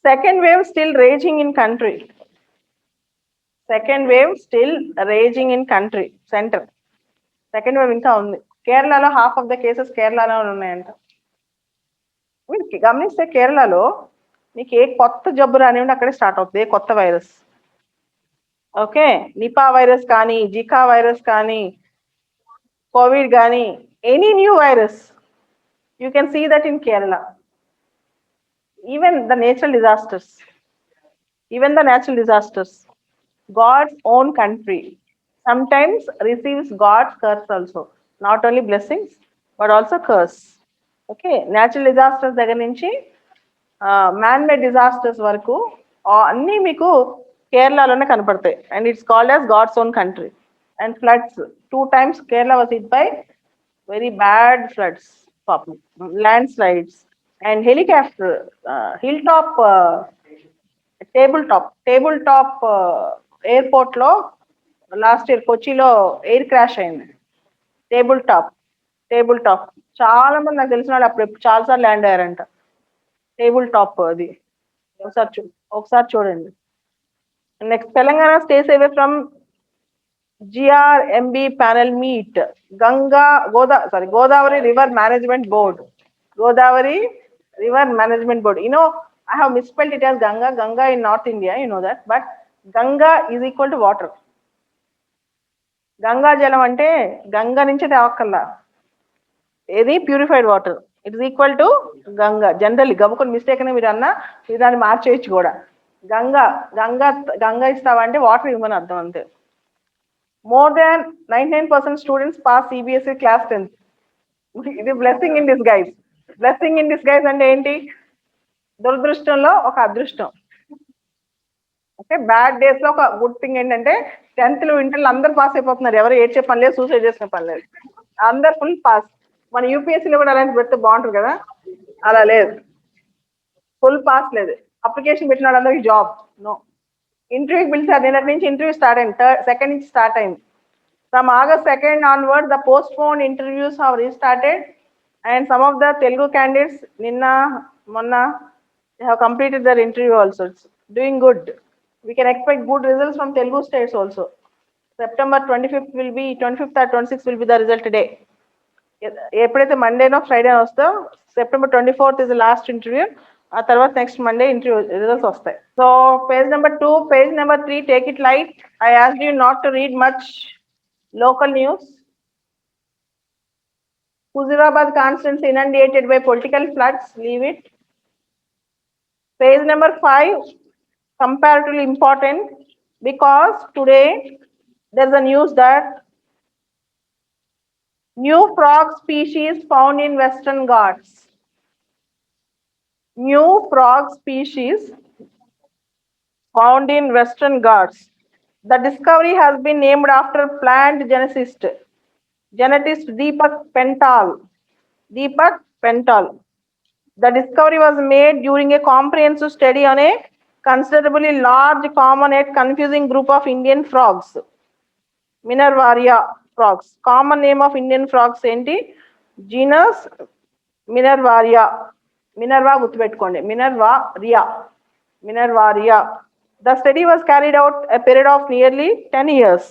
Second wave still raging in country. Second wave still raging in country. Center. Second wave ఇంకా ఉంది. కేరళలో half of the cases కేరళలో ఉన్నాయంట. మీరు గమనిస్తే కేరళలో మీకు ఏ కొత్త జబ్బు రానివ్వండి అక్కడే స్టార్ట్ అవుతుంది కొత్త వైరస్. ఓకే, నిపా వైరస్ కానీ, జికా వైరస్ కానీ, కోవిడ్ కానీ, any new virus, you can see that in Kerala. Even the natural disasters, God's own country sometimes receives God's curse also. Not only blessings, but also curse. Okay, natural disasters దగ్గర నుంచి man made disasters వరకు అన్నీ మీకు కేరళలోనే కనపడతాయి. And it's called as God's own country. And floods 2 times Kerala was hit by very bad floods, landslides and helicopter, hilltop, tabletop airport లో last year కొచ్చిలో air crash అయింది. Tabletop చాలా మంది నాకు తెలిసిన వాళ్ళు అప్పుడు చాలాసార్లు ల్యాండ్ అయ్యారంట. టేబుల్ టాప్ అది ఒకసారి చూడండి. Next, Telangana stays away from GRMB panel meet. Godavari River Management Board. Godavari River Management Board. You know, I have misspelled it as Ganga. Ganga in North India, you know that. But Ganga is equal to water. Ganga jalam ante Ganga nunchi tevakalla. Edi purified water. It is equal to Ganga. Generally, gabukon mistake ane meer anna idanni marcheyochu kuda. Ganga istavante water immani ardham ante. More than 99% students pass CBSE class 10th. It is blessing in disguise. Blessing in disguise అంటే ఏంటి? దురదృష్టంలో ఒక అదృష్టం. Okay, bad days లో ఒక good thing ఏంటంటే 10th లో ఇంటర్లో అందరు పాస్ అయిపోతున్నారు. ఎవరు ఏడ్చే పని లేదు, సూసైడ్ చేసిన పని లేదు, అందరు ఫుల్ పాస్. మన యూపీఎస్సీలో కూడా అలాంటి పెడితే బాగుంటుంది కదా, అలా లేదు, ఫుల్ పాస్ లేదు. అప్లికేషన్ పెట్టిన వాళ్ళందరికీ జాబ్ నో. ఇంటర్వ్యూకి పిలిచారు, నిన్నటి నుంచి ఇంటర్వ్యూ స్టార్ట్ అయింది, సెకండ్ నుంచి స్టార్ట్ అయింది. From August 2nd onward, the postponed interviews have restarted, and some of the Telugu candidates, Ninna, Monna, they have completed their interview also. It's doing good. We can expect good results from Telugu states also. September 25th will be, 25th or 26th will be the result day. ఎప్పుడైతే Monday no Friday వస్తో, September 24th is the last interview. ఆ తర్వాత next Monday interview results వస్తాయి. So page number 2, page number 3, take it light. I asked you not to read much local news. Huzurabad constituency inundated by political floods, leave it. Page number 5, comparatively important because today there's a news that new frog species found in Western Ghats. New frog species found in Western Ghats. The discovery has been named after plant geneticist Deepak Pental. The discovery was made during a comprehensive study on a considerably large, common yet confusing group of Indian frogs, Minervaria frogs. Common name of Indian frogs enti? Genus Minervaria. Minerva guttupeట్టుకోండి, Minervaria. The study was carried out a period of nearly 10 years.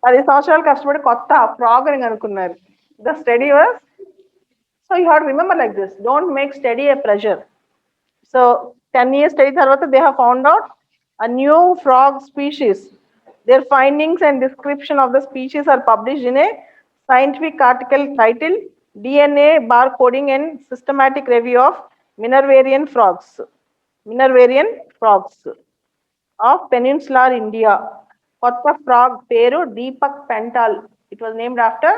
10 సంవత్సరాలు కష్టపడి కొత్త frog అని అనుకున్నారు. The study was, so you have to remember like this, don't make study a pressure. So 10 years study tarvata they have found out a new frog species. Their findings and description of the species are published in a scientific article titled DNA Barcoding and Systematic Review of Minervarian Frogs of Peninsular India. Kotta frog peru Deepak Pental. It was named after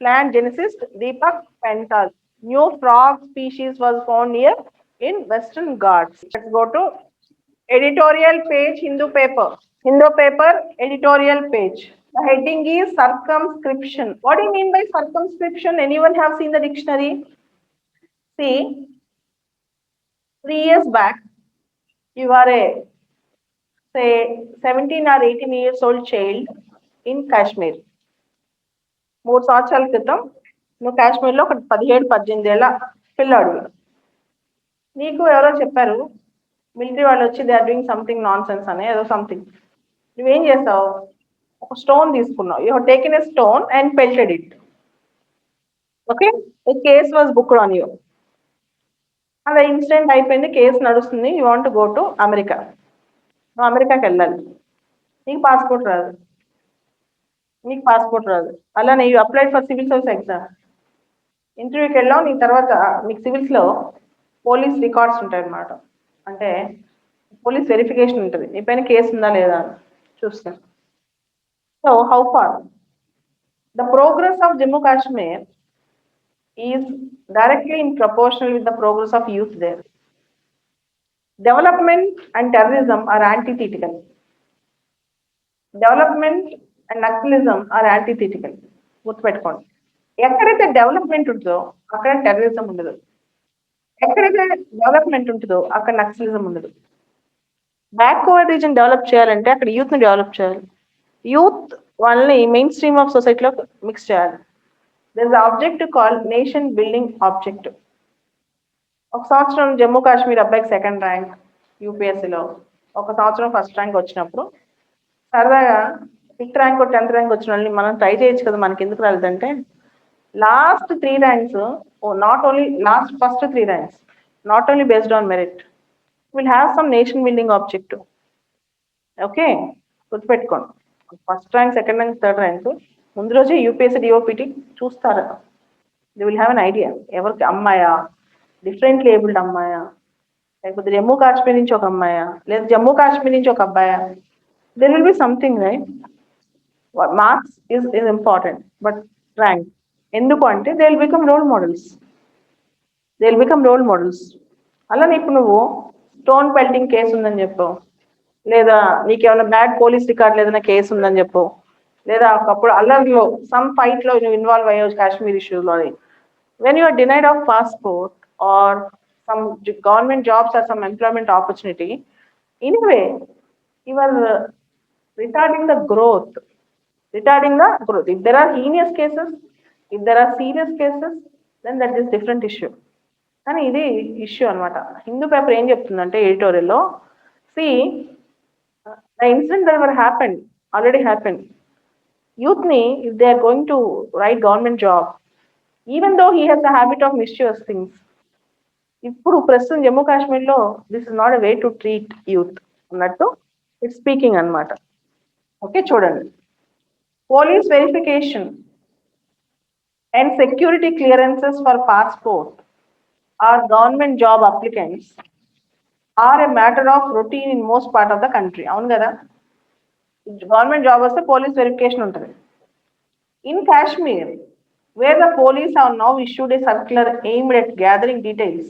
plant geneticist Deepak Pental. New frog species was found here in Western Ghats. Let's go to editorial page, Hindu paper editorial page. The heading is circumscription. What do you mean by circumscription? Anyone have seen the dictionary? See, 3 years back, you are a, say, 17 or 18 years old child in Kashmir. 3 సంవత్సరాల క్రితం నువ్వు కాశ్మీర్లో ఒక 17-18 ఏళ్ళ పిల్లాడు. నీకు ఎవరో చెప్పారు మిలిటరీ వాళ్ళు వచ్చి they are doing something nonsense అని ఏదో సంథింగ్. నువ్వేం చేస్తావు? ఒక స్టోన్ తీసుకున్నావు, you taken a stone and pelted it. Okay, a case was booked on you. అలా ఇన్సిడెంట్ అయిపోయింది, కేసు నడుస్తుంది, you want go to America. నువ్వు అమెరికాకి వెళ్ళాలి, నీకు పాస్పోర్ట్ రాదు. నీకు పాస్పోర్ట్ రాదు. అలానే you applied for civil service exam, ఇంటర్వ్యూకి వెళ్ళావు. నీ తర్వాత నీకు సివిల్స్లో పోలీస్ రికార్డ్స్ ఉంటాయి అన్నమాట. అంటే పోలీస్ వెరిఫికేషన్ ఉంటుంది, నీ పైన కేసు ఉందా లేదా అని చూస్తాను. So how for the progress of Jammu Kashmir is directly in proportional with the progress of youth there. Development and terrorism are antithetical. Development and Naxalism are antithetical. గుర్తుపెట్టుకోండి. ఎక్కడైతే డెవలప్మెంట్ ఉంటుందో అక్కడ టెర్రరిజం ఉండదు, ఎక్కడైతే డెవలప్మెంట్ ఉంటుందో అక్కడ నక్సలిజం ఉండదు. బ్యాక్వర్డ్ రీజన్ డెవలప్ చేయాలంటే అక్కడ యూత్ని డెవలప్ చేయాలి, యూత్ వాళ్ళని మెయిన్ స్ట్రీమ్ ఆఫ్ సొసైటీలో మిక్స్ చేయాలి. There is objective call nation building objective. ఒక సంవత్సరం జమ్మూ కాశ్మీర్ అబ్బాయికి సెకండ్ ర్యాంక్ యూపీఎస్సీలో, ఒక సంవత్సరం ఫస్ట్ ర్యాంక్ వచ్చినప్పుడు సరదాగా 5th ర్యాంక్ 10th ర్యాంక్ వచ్చిన వాళ్ళని మనం ట్రై చేయొచ్చు కదా, మనకి ఎందుకు రాలేదంటే last 3 ranks not only last first 3 ranks not only based on merit, will have some nation building objective. Okay, గుర్తుపెట్టుకోండి. First rank, second rank, third rank ముందు రోజే యూపీఎస్సీ డిఓపిటి చూస్తారు. They will have an idea, ఎవరికి అమ్మాయా, differently abled అమ్మాయా, లేకపోతే జమ్మూ కాశ్మీర్ నుంచి ఒక అమ్మాయా, లేదా జమ్మూ కాశ్మీర్ నుంచి ఒక అబ్బాయా, there will be something right. Marks is important but rank ఎందుకు అంటే they will become role models, they will become role models. అలానే ఇప్పుడు నువ్వు స్టోన్ పెల్టింగ్ కేసు ఉందని చెప్పు, లేదా నీకేమైనా బ్యాడ్ పోలీస్ రికార్డ్ ఏదైనా కేసు ఉందని చెప్పు, లేదా ఒకప్పుడు అల్లర్లో సమ్ ఫైట్లో నువ్వు ఇన్వాల్వ్ అయ్యావు Kashmir ఇష్యూలోని, when you are denied of passport or some government jobs or some employment opportunity, in a way you are retarding the growth, retarding the growth. If there are heinous cases, if there are serious cases, then that is different issue. కానీ ఇది issue అనమాట. Hindu paper ఏం చెప్తుందంటే ఎడిటోరియల్లో, see the incident that ever happened already happened. యూత్ని if they are going to write government job, even though he has the habit of misuse things, ఇప్పుడు ప్రస్తుతం జమ్మూ కాశ్మీర్లో this is not a way to treat youth అన్నట్టు it's speaking అనమాట. Okay, చూడండి. Police verification and security clearances for passport or government job applicants are a matter of routine in most part of the country. అవును కదా, government job వస్తే police verification ఉంటుంది. In Kashmir, where the police have now issued a circular aimed at gathering details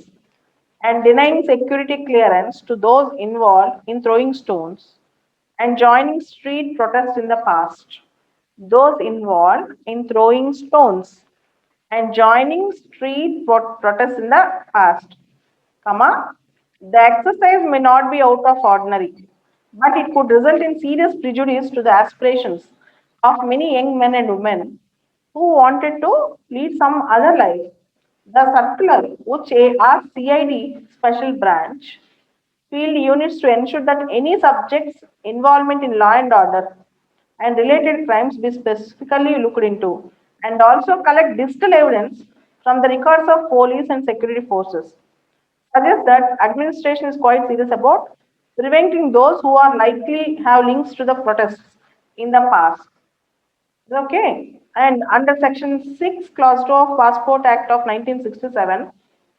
and denying security clearance to those involved in throwing stones and joining street protests in the past. Those involved in throwing stones and joining street protests in the past, comma, the exercise may not be out of ordinary, but it could result in serious prejudice to the aspirations of many young men and women who wanted to lead some other life. The circular, which asked CID special branch field units to ensure that any subject's involvement in law and order and related crimes be specifically looked into, and also collect digital evidence from the records of police and security forces, suggests that administration is quite serious about preventing those who are likely have links to the protests in the past. Okay, and under Section 6, Clause 2 of Passport Act of 1967,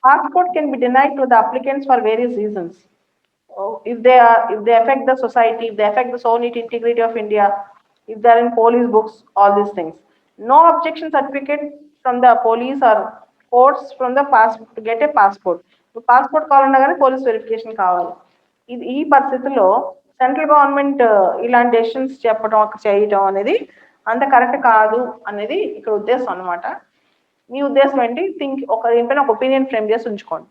passport can be denied to the applicants for various reasons. If they affect the society, if they affect the sovereignty integrity of India, if they are in police books, all these things. No objection certificate from the police or courts from the passport to get a passport. Passport కావాలన్నా కానీ police verification కావాలి. ఇది ఈ పరిస్థితుల్లో central government ఇలాంటి decisions చెప్పడం చేయటం అనేది అంత కరెక్ట్ కాదు అనేది ఇక్కడ ఉద్దేశం అనమాట. మీ ఉద్దేశం ఏంటి? థింక్ ఒక దీనిపైన ఒక ఒపీనియన్ ఫ్రేమ్ చేసి ఉంచుకోండి.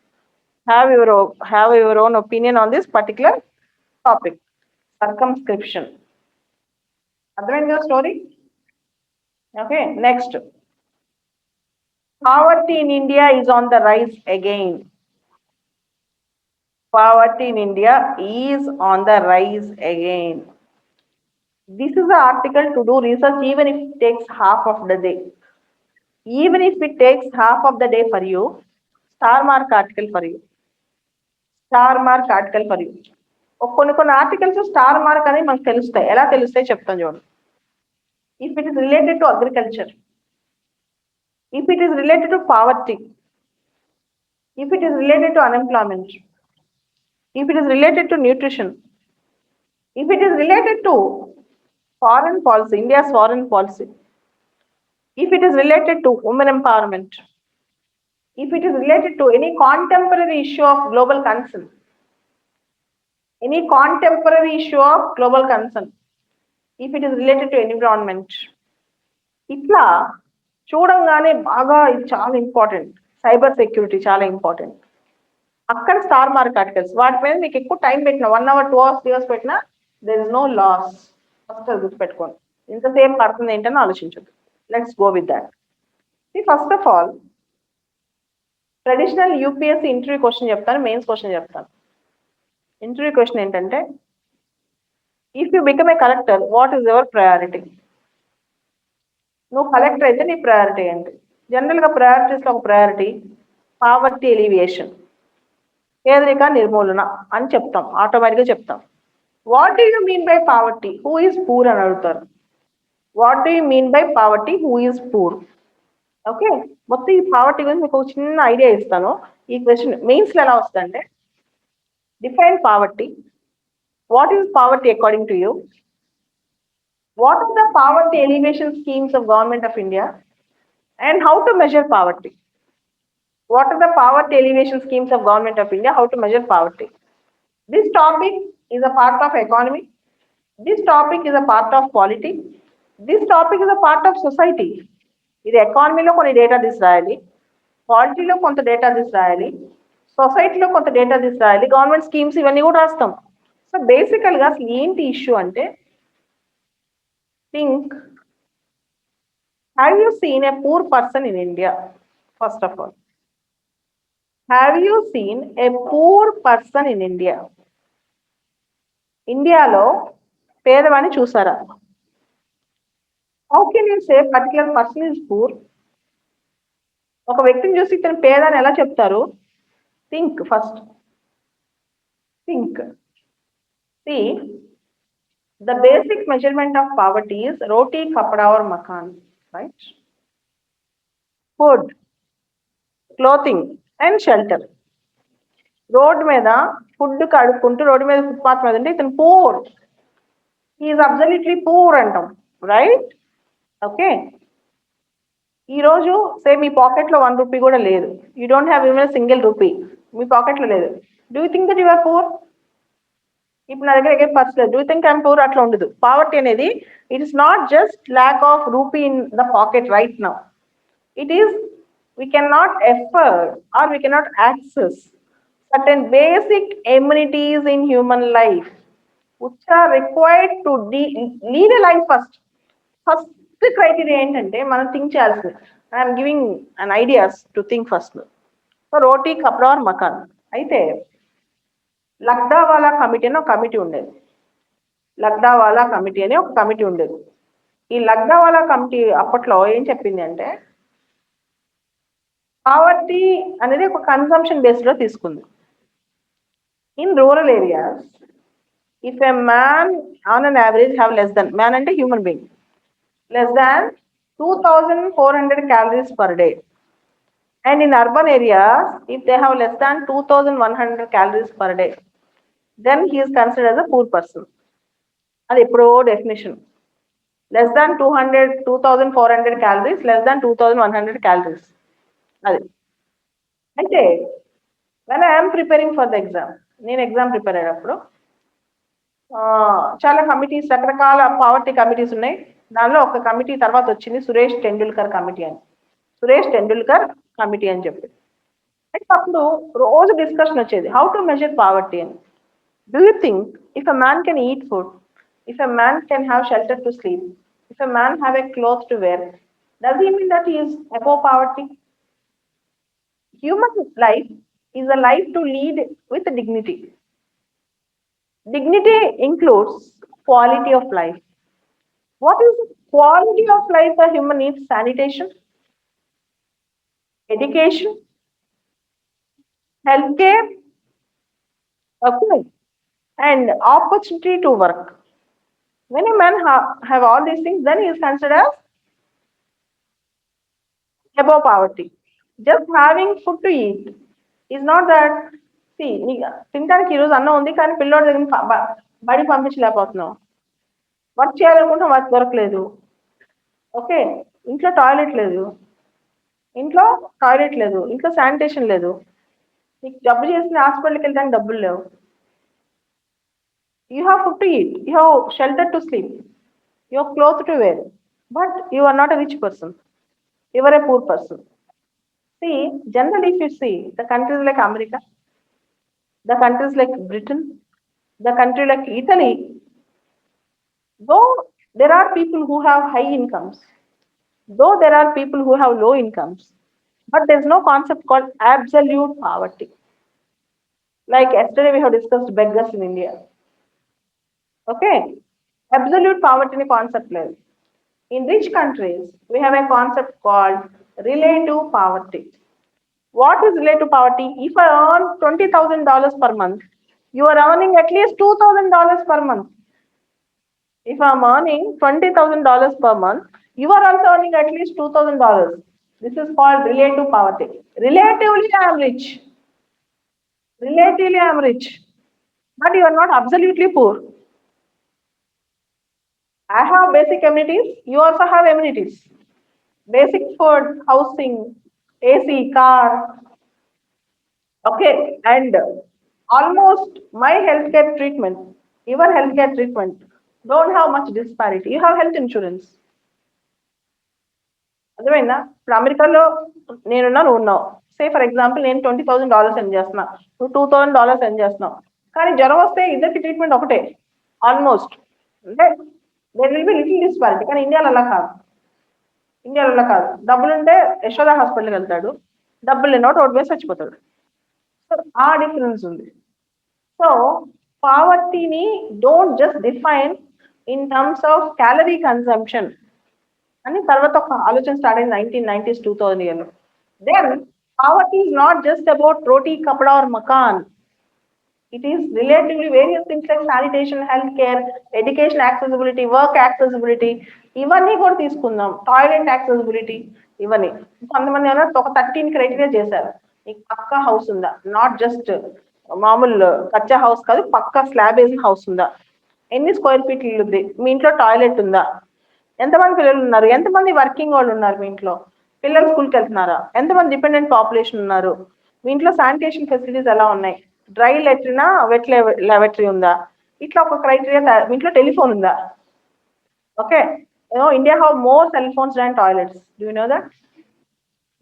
have your own opinion on this particular topic. Circumscription. అర్థమైంది కదా story? Okay, next. Poverty in India is on the rise again. Poverty in India is on the rise again. This is the article to do research even if it takes half of the day. Even if it takes half of the day for you, star mark article for you. Star mark article for you. కొన్ని కొన్ని articles star mark అని మనకు తెలుస్తాయి. ఎలా తెలుస్తాయి చెప్తాను చూడండి. If it is related to agriculture, if it is related to poverty, if it is related to unemployment, if it is related to nutrition, if it is related to foreign policy, India's foreign policy, if it is related to women empowerment, if it is related to any contemporary issue of global concern, any contemporary issue of global concern, if it is related to environment, ఇట్లా చూడంగానే బాగా ఇది చాలా important. Cyber security చాలా important. అక్కడ star mark articles వాటి మీద మీకు ఎక్కువ టైం పెట్టిన 1 hour 2 hours 3 hours పెట్టినా there is no loss. First అది గుర్తుపెట్టుకోండి. ఇంతసేపు పడుతుంది ఏంటని ఆలోచించదు. Let's go with that. First of all traditional UPSC interview question చెప్తాను, మెయిన్స్ క్వశ్చన్ చెప్తాను. ఇంటర్వ్యూ క్వశ్చన్ ఏంటంటే, if you become a collector what is your priority? నువ్వు కలెక్టర్ అయితే నీ ప్రయారిటీ ఏంటి? జనరల్గా ప్రయారిటీస్లో ఒక ప్రయారిటీ పావర్టీ ఎలివియేషన్, పేదరిక నిర్మూలన అని చెప్తాం, ఆటోమేటిక్గా చెప్తాం. What do you mean by poverty? Who is poor అని అడుగుతారు. What do you mean by poverty? Who is poor? Okay, మొత్తం ఈ పావర్టీ గురించి మీకు ఒక చిన్న ఐడియా ఇస్తాను. ఈ క్వశ్చన్ మెయిన్స్లో ఎలా వస్తుందంటే, define poverty, what is poverty according to you, what are the poverty alleviation schemes of Government of India, and how to measure poverty? What are the poverty alleviation schemes of Government of India? How to measure poverty? This topic is a part of economy. This topic is a part of polity. This topic is a part of society. ఇది ఎకానమీలో కొన్ని data తీసి రాయాలి, పాలిటీలో కొంత data తీసి రాయాలి, సొసైటీలో కొంత డేటా తీసి రాయాలి, గవర్నమెంట్ స్కీమ్స్ ఇవన్నీ కూడా రాస్తాం. సో బేసికల్గా అసలు ఏంటి ఇష్యూ అంటే, think, have you seen a poor person in India? First of all, have you seen a poor person in India? ఇండియాలో పేదవాడిని చూసారా? How can you say particular person is poor? ఒక వ్యక్తిని చూసి ఇతను పేద అని ఎలా చెప్తారు? Think first, think. See, the basic measurement of poverty is roti, kapda or makan, right? Food, clothing and shelter. Road మీద ఫుడ్ కడుక్కుంటూ రోడ్డు మీద ఫుట్పాత్ మీద ఉంటే ఇతను పూర్, ఈజ్ అబ్సల్యూట్లీ పూర్ అంటాం, రైట్? ఓకే, ఈరోజు సే మీ పాకెట్లో 1 రూపీ కూడా లేదు, you don't have even single rupee, మీ పాకెట్లో లేదు. Do you think that you are poor? ఇప్పుడు నా దగ్గర ఏం పర్స్ లేదు, డూ థింక్ ఐఎమ్ పూర్? అట్లా ఉండదు. పావర్టీ అనేది it is not just lack of rupee in the pocket right now. It is we cannot afford or we cannot access certain basic amenities in human life which are required to lead a life first. First criteria ఏంటంటే మనం think చేయాల్సింది. I'm giving an ideas to think first. So roti, kapda aur makaan. అయితే Lakdawala committee అని ఒక committee ఉండేది. Lakdawala committee అని ఒక committee ఉండేది. ఈ లక్డావాలా కమిటీ అప్పట్లో ఏం చెప్పింది అంటే, పావర్టీ అనేది ఒక కన్సంప్షన్ బేస్డ్లో తీసుకుంది. In rural areas if a man on an average have less than, man అంటే human being, less than 2400 calories per day, and in urban areas if they have less than 2100 calories per day, then he is considered as a poor person. అది ఎప్పుడో definition. Less than 2400 calories, less than 2100 calories. అది అయితే when I am preparing for the exam, నేను exam prepare అయ్యేటప్పుడు చాలా committees, రకరకాల poverty committees ఉన్నాయి. దానిలో ఒక కమిటీ తర్వాత వచ్చింది సురేష్ టెండూల్కర్ కమిటీ అని, సురేష్ టెండూల్కర్ కమిటీ అని చెప్పి. అయితే అప్పుడు రోజు డిస్కషన్ వచ్చేది, హౌ టు మెజర్ పావర్టీ అని. Do you think if a man can eat food, if a man can have shelter to sleep, if a man have a cloth to wear, does he mean that he is above poverty? Human life is a life to lead with dignity. Dignity includes quality of life. What is the quality of life a human needs? Sanitation, education, healthcare, okay, and opportunity to work. When a man have all these things, then he is considered as above poverty. Just having food to eat is not that. See, తినడానికి ఈరోజు అన్నం ఉంది కానీ పిల్లోడి దగ్గర బడికి పంపించలేకపోతున్నావు. Work చేయాలనుకుంటే work దొరకలేదు. ఓకే, ఇంట్లో టాయిలెట్ లేదు, ఇంట్లో టాయిలెట్ లేదు, ఇంట్లో శానిటేషన్ లేదు, నీకు జబ్బు చేసిన హాస్పిటల్కి వెళ్ళడానికి డబ్బులు లేవు. You have food to eat, you have shelter to sleep, you have clothes to wear, but you are not a rich person, you are a poor person. See, generally if you see the countries like America, the countries like Britain, the country like Italy, though there are people who have high incomes, though there are people who have low incomes, but there's no concept called absolute poverty. Like yesterday we have discussed beggars in India. Okay, absolute poverty in a concept level. In rich countries, we have a concept called relative poverty. What is relative poverty? If I earn $20,000 per month, you are earning at least $2,000 per month. If I'm earning $20,000 per month, you are also earning at least $2,000. This is called relative poverty. Relatively, I am rich. Relatively, I am rich. But you are not absolutely poor. I have basic amenities. You also have amenities. Basic food, housing, AC, car. Okay, and almost my healthcare treatment, your healthcare treatment, don't have much disparity. You have health insurance. అర్థమైందా? ఇప్పుడు అమెరికాలో నేనున్నా నువ్వు ఉన్నావు. Say for example నేను $20,000 send చేస్తున్నా, నువ్వు $2,000 send చేస్తున్నావు. కానీ జ్వరం వస్తే ఇద్దరికి ట్రీట్మెంట్ ఒకటే ఆల్మోస్ట్. అంటే there will be little disparity. కానీ ఇండియాలో అలా కాదు. ఇండియాలో అలా కాదు. డబ్బులుంటే యశోద హాస్పిటల్కి వెళ్తాడు, డబ్బులు లేనోడు రోడ్ మీద చచ్చిపోతాడు. సో ఆ డిఫరెన్స్ ఉంది. సో పావర్టీని don't just define in terms of calorie consumption అని తర్వాత ఒక ఆలోచన స్టార్ట్ అయింది 1990s 2000 ఇయర్లో. Then poverty is not just about roti kapda ఆర్ makaan. It is relatively various things like sanitation, healthcare, education accessibility, work accessibility, ఇవన్నీ కూడా తీసుకుందాం. టాయిలెట్ యాక్సెసిబిలిటీ ఇవన్నీ. కొంతమంది ఏమన్నా ఒక 13 క్రైటీరియా చేశారు. నీకు పక్కా హౌస్ ఉందా, నాట్ జస్ట్ మామూలు కచ్చా హౌస్ కాదు, పక్కా స్లాబ్ వేసిన హౌస్ ఉందా, ఎన్ని స్క్వేర్ ఫీట్ ఇల్లు ఉంది, మీ ఇంట్లో టాయిలెట్ ఉందా, ఎంతమంది పిల్లలు ఉన్నారు, ఎంతమంది వర్కింగ్ వాళ్ళు ఉన్నారు మీ ఇంట్లో, పిల్లలు స్కూల్కి వెళ్తున్నారా, ఎంతమంది డిపెండెంట్ పాపులేషన్ ఉన్నారు, మీ ఇంట్లో శానిటేషన్ ఫెసిలిటీస్ ఎలా ఉన్నాయి, డ్రై లెటరీనా వెట్ లాబరేటరీ ఉందా, ఇట్లా ఒక క్రైటీరియా. మీ ఇంట్లో టెలిఫోన్ ఉందా. Okay, India have more cell phones than toilets. Do you know that?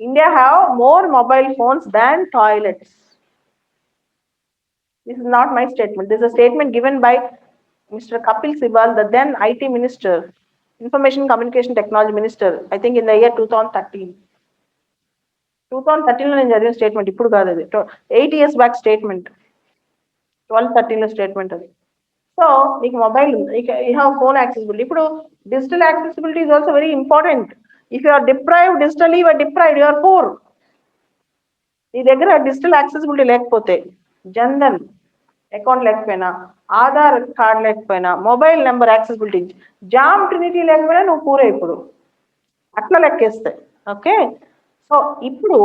India have more mobile phones than toilets. This is not my statement. This is a statement given by Mr. Kapil Sibal, the then IT Minister, Information Communication Technology Minister, I think in the year 2013. 2013 లో నేను చదివిన statement, ఇప్పుడు కాదు అది. 8 years bank statement, 12-13 లో statement అది. So నీకు mobile ఉంది, యూ హ్యావ్ ఫోన్ యాక్సెసిబిలిటీ. ఇప్పుడు digital accessibility is also very important. If you are deprive digitally, you are deprived, you are poor. నీ దగ్గర డిజిటల్ యాక్సెసిబిలిటీ లేకపోతే, జన్ధన్ అకౌంట్ లేకపోయినా, ఆధార్ కార్డ్ లేకపోయినా, mobile number accessibility, JAM trinity లేకపోయినా నువ్వు పూరే ఇప్పుడు అట్లా లెక్కేస్తాయి. ఓకే, సో ఇప్పుడు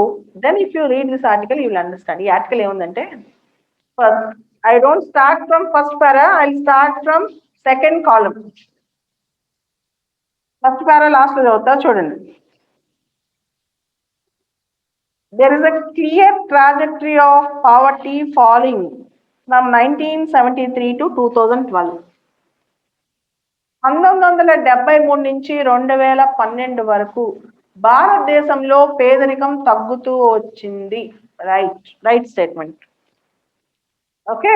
then if you read this article you will understand. ఈ ఆర్టికల్ ఏముందంటే, first I don't start from first para, I start from second column. First para last లో చదువుతా చూడండి. There is a clear trajectory of poverty falling from 1973 to 2012. 1973 నుంచి 2012 వరకు భారతదేశంలో పేదరికం తగ్గుతూ వచ్చింది. Right statement. Okay,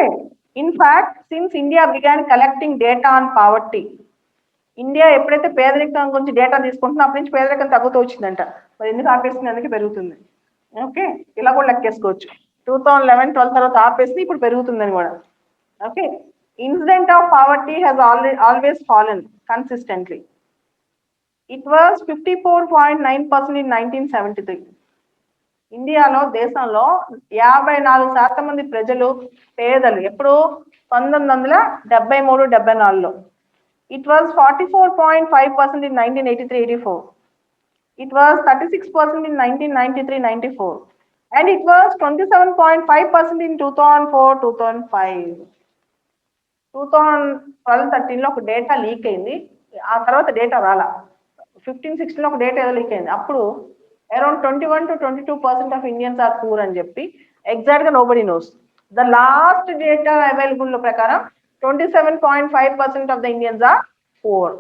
in fact since India began collecting data on poverty, India ఎప్పుడైతే పేదరికం గురించి డేటా తీసుకుంటుందో అప్పటి నుంచి పేదరికం తగ్గుతూ వచ్చిందంట. మరి ఎందుకు ఆపేస్తుంది? అందుకే పెరుగుతుంది. ఓకే, ఇలా కూడా లెక్కేసుకోవచ్చు. 2011-12 తర్వాత ఆపేసి ఇప్పుడు పెరుగుతుందని కూడా. Okay, incident of poverty has always fallen consistently. It was 54.9% in 1973. ఇండియాలో దేశంలో 54% మంది ప్రజలు పేదలు. ఎప్పుడు? 1973-74లో. It was 44.5% in 1983-84. It was 36% in 1993-94, and it was 27.5% in 2004-2005. 2012-13లో ఒక డేటా లీక్ అయింది, ఆ తర్వాత డేటా రాలా. 15-16లో ఒక డేటా ఏదో లీక్ అయింది, అప్పుడు around 21-22% of Indians are poor అని చెప్పి ఎగ్జాక్ట్గా nobody knows. The last data available ప్రకారం 27.5% of the Indians are poor.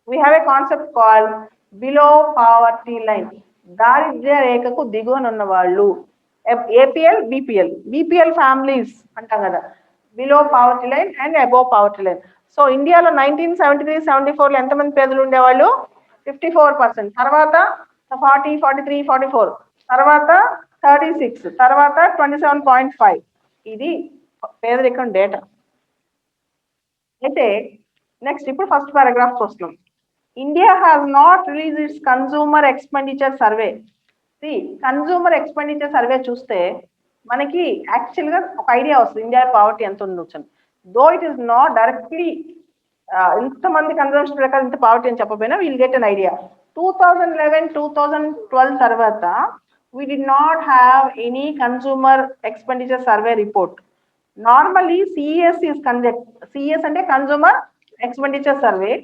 We have a concept called below poverty line. దారిద్ర్య రేఖకు దిగువన ఉన్న వాళ్ళు, ఏపీఎల్, బీపీఎల్ ఫ్యామిలీస్ అంటాం కదా, below poverty line and above poverty line. So ఇండియాలో 1973-74లో ఎంతమంది పేదలు ఉండేవాళ్ళు? 54%. తర్వాత 40, 43, 44, తర్వాత 36, తర్వాత 27.5. ఇది పేదరికం డేటా. అయితే నెక్స్ట్ ఇప్పుడు ఫస్ట్ పారాగ్రాఫ్ వస్తున్నాం. India has not released its consumer expenditure survey. See, consumer expenditure survey చూస్తే మనకి యాక్చువల్గా ఒక ఐడియా వస్తుంది ఇండియా పావర్టీ ఎంత ఉండొచ్చు. Though it is not directly ఇంతమంది కన్సంప్షన్ ప్రకారం ఇంత పావర్టీ అని చెప్పకపోయినా విల్ గెట్ అన్ ఐడియా. 2011-2012 తర్వాత we did not have any consumer expenditure survey report. Normally CES is CES అంటే consumer expenditure survey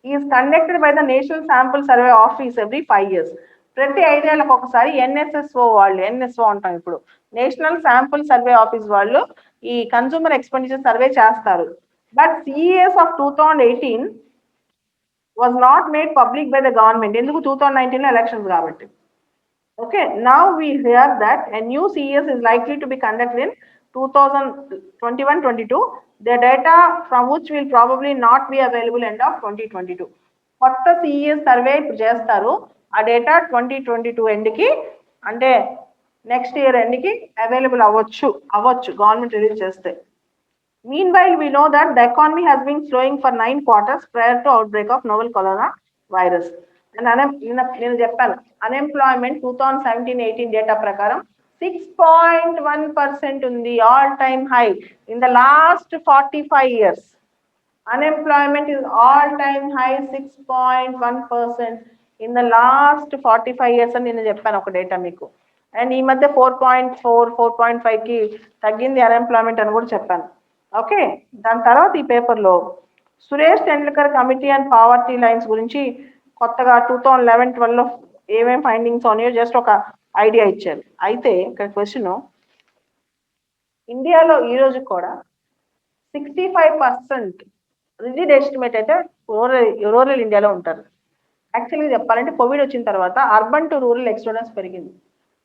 is conducted by the National Sample Survey Office every 5 years. ప్రతి 5 ఏళ్ళకి ఒకసారి NSSO వాళ్ళు, NSO అంటాం ఇప్పుడు, national sample survey office వాళ్ళు ఈ consumer expenditure survey చేస్తారు. But CES of 2018 was not made public by the government. ఎందుకు? 2019లో ఎలక్షన్స్ కాబట్టి. Okay, now we hear that a new CES is likely to be conducted in 2021-22. The data from which will probably not be available end of 2022. కొత్త CES survey ఇప్పుడు చేస్తారు, ఆ data 2022 ఎండ్కి అంటే next year ఎండ్కి available అవ్వచ్చు government release చేస్తే. Meanwhile, we know that the economy has been slowing for 9 quarters prior to outbreak of novel coronavirus. And నేను చెప్పాను unemployment 2017-18 data ప్రకారం 6.1% ఉంది, all time high in the last 45 years. Unemployment is all time high, 6.1% in the last 45 years అని నేను చెప్పాను ఒక data మీకు. And ఈ మధ్య 4.4, 4.5కి తగ్గింది అన్ఎంప్లాయ్మెంట్ అని కూడా చెప్పాను. ఓకే, దాని తర్వాత ఈ పేపర్లో Suresh Tendulkar committee and poverty lines గురించి కొత్తగా 2011-12లో ఏమేమి ఫైండింగ్స్ ఉన్నాయో జస్ట్ ఒక ఐడియా ఇచ్చారు. అయితే ఇక్కడ క్వశ్చన్, ఇండియాలో ఈరోజు కూడా 65% రిజిడ్ ఎస్టిమేట్ అయితే రూరల్ ఇండియాలో ఉంటారు. యాక్చువల్గా చెప్పాలంటే కోవిడ్ వచ్చిన తర్వాత అర్బన్ టు రూరల్ ఎక్స్టోడెన్స్ పెరిగింది.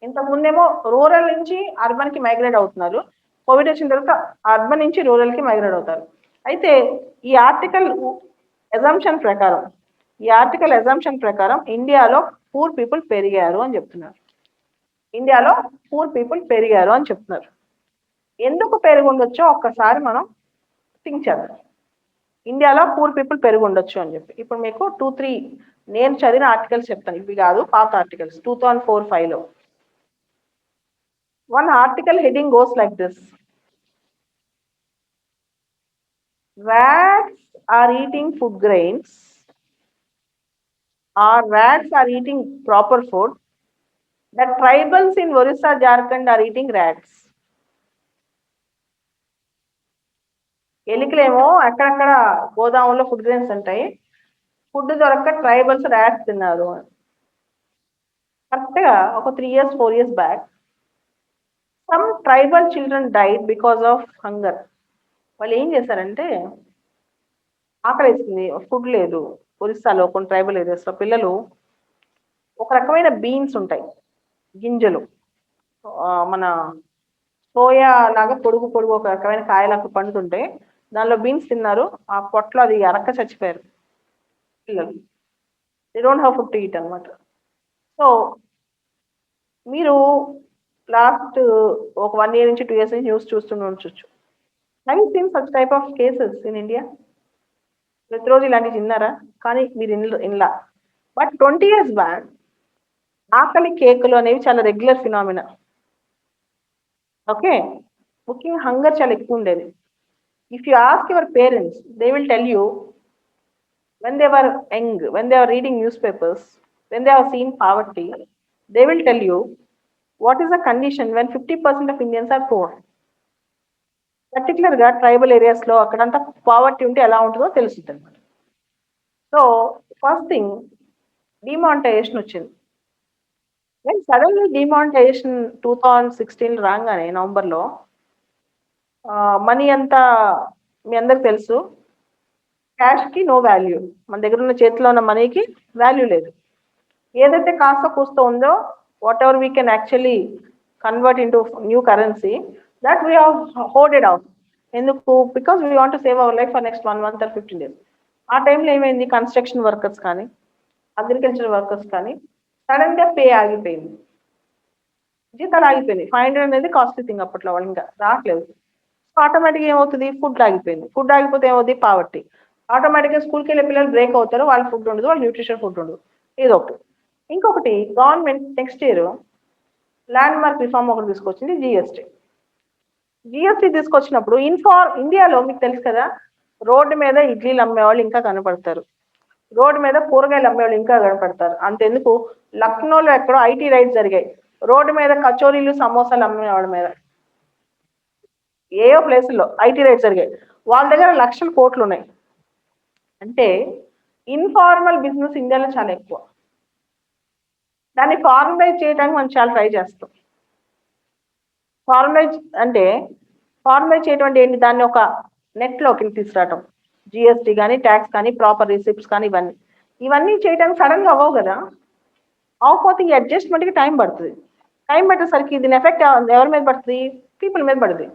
ఇంతకుముందేమో రూరల్ నుంచి అర్బన్కి మైగ్రేట్ అవుతున్నారు, కోవిడ్ వచ్చిన తర్వాత అర్బన్ నుంచి రూరల్కి మైగ్రేట్ అవుతారు. అయితే ఈ ఆర్టికల్ ఎజంప్షన్ ప్రకారం ఇండియాలో పూర్ పీపుల్ పెరిగారు అని చెప్తున్నారు. ఎందుకు పెరిగి ఉండొచ్చో ఒక్కసారి మనం థింక్ చేద్దాం. ఇండియాలో పూర్ పీపుల్ పెరిగి ఉండొచ్చు అని చెప్పి ఇప్పుడు మీకు 2-3 నేను చదివిన ఆర్టికల్స్ చెప్తాను, ఇవి కాదు పాత articles. 2004-5లో one article heading goes like this: rats are eating food grains, or rats are eating proper food. The tribals in Orissa, Jharkhand are eating rats. ఎలికలేమో అక్కడక్కడ గోదాములో ఫుడ్ గ్రెయిన్స్ ఉంటాయి, ఫుడ్ దొరక్క ట్రైబల్స్ ర్యాట్స్ తిన్నారు. కరెక్ట్గా ఒక 3 years 4 years back some tribal children died because of hunger. వాళ్ళు ఏం చేశారంటే, ఆకలిస్తుంది, ఫుడ్ లేదు. ఒరిస్సాలో కొన్ని ట్రైబల్ ఏరియాస్లో పిల్లలు ఒక రకమైన బీన్స్ ఉంటాయి, గింజలు, మన సోయా లాగా పొడుగు ఒక రకమైన కాయలకు పండుతుంటే దానిలో బీన్స్ తిన్నారు, ఆ పొట్లో అది అరక్క చచ్చిపోయారు పిల్లలు. They don't have food to eat అనమాట. సో మీరు లాస్ట్ ఒక 1 year నుంచి 2 years నుంచి న్యూస్ చూస్తూనే ఉండొచ్చు. Have you seen such type of cases in India? ప్రతిరోజు ఇలాంటివి విన్నారా? కానీ మీరు ఇన్లా. బట్ 20 years బ్యాక్ ఆకలి కేకులు అనేవి చాలా రెగ్యులర్ ఫినామినా. ఓకే, ముఖ్యంగా హంగర్ చాలా ఎక్కువ ఉండేది. If you ask your parents, they will tell you when they were young, when they were reading newspapers, when they have seen poverty, they will tell you what is the condition when 50% of Indians are poor. పర్టికులర్గా tribal ఏరియాస్లో అక్కడంతా poverty ఉంటే ఎలా ఉంటుందో తెలుస్తుంది అనమాట. So first thing demonetisation వచ్చింది. When suddenly demonetisation 2016 రాగానే నవంబర్లో మనీ అంతా మీ అందరికి తెలుసు, క్యాష్కి నో వాల్యూ. మన దగ్గర ఉన్న చేతిలో ఉన్న మనీకి వాల్యూ లేదు. ఏదైతే కాస్త కూస్తో ఉందో whatever we can actually convert into new currency, that we have holded out. ఎందుకు? Because we want to save our life for next 1 month or 15 days. ఆ టైంలో ఏమైంది, కన్స్ట్రక్షన్ వర్కర్స్ కానీ అగ్రికల్చర్ వర్కర్స్ కానీ సడన్గా పే ఆగిపోయింది, జీతాలు ఆగిపోయింది. 500 అనేది కాస్ట్లీ థింగ్ అప్పట్లో, వాళ్ళు ఇంకా రావట్లేదు. సో ఆటోమేటిక్గా ఏమవుతుంది, ఫుడ్ ఆగిపోయింది. ఫుడ్ ఆగిపోతే ఏమవుతుంది, పావర్టీ. ఆటోమేటిక్గా స్కూల్కి వెళ్ళే పిల్లలు బ్రేక్ అవుతారు, వాళ్ళ ఫుడ్ ఉండదు, వాళ్ళ న్యూట్రిషన్ ఫుడ్ ఉండదు. ఇది ఒకటి. ఇంకొకటి, government next year land mark reform ఒకటి తీసుకొచ్చింది, జిఎస్టీ. జిఎస్టీ తీసుకొచ్చినప్పుడు ఇండియాలో మీకు తెలుసు కదా, రోడ్డు మీద ఇడ్లీలు అమ్మేవాళ్ళు ఇంకా కనపడతారు, రోడ్డు మీద కూరగాయలు అమ్మేవాళ్ళు ఇంకా కనపడతారు. అంతెందుకు, లక్నోలో ఎక్కడో ఐటీ రైడ్స్ జరిగాయి, రోడ్డు మీద కచోరీలు సమోసాలు అమ్మేవాళ్ళ మీద, ఏయో ప్లేసుల్లో ఐటీ రైడ్స్ జరిగాయి. వాళ్ళ దగ్గర లక్షల కోట్లు ఉన్నాయి. అంటే ఇన్ఫార్మల్ బిజినెస్ ఇండియాలో చాలా ఎక్కువ. దాన్ని ఫార్మలైజ్ చేయడానికి మనం చాలా ట్రై చేస్తాం. ఫార్మలైజ్ అంటే ఫార్మలైజ్ చేయడం అంటే ఏంటి, దాన్ని ఒక నెట్లోకి తీసుకురావటం. జిఎస్టీ కానీ, ట్యాక్స్ కానీ, ప్రాపర్ రిసిప్ట్స్ కానీ, ఇవన్నీ చేయడానికి సడన్గా అవ్వవు కదా. అవ్వకపోతే ఈ అడ్జస్ట్మెంట్కి టైం పడుతుంది. టైం పట్టేసరికి దీని ఎఫెక్ట్ ఎవరి మీద పడుతుంది, పీపుల్ మీద పడుతుంది.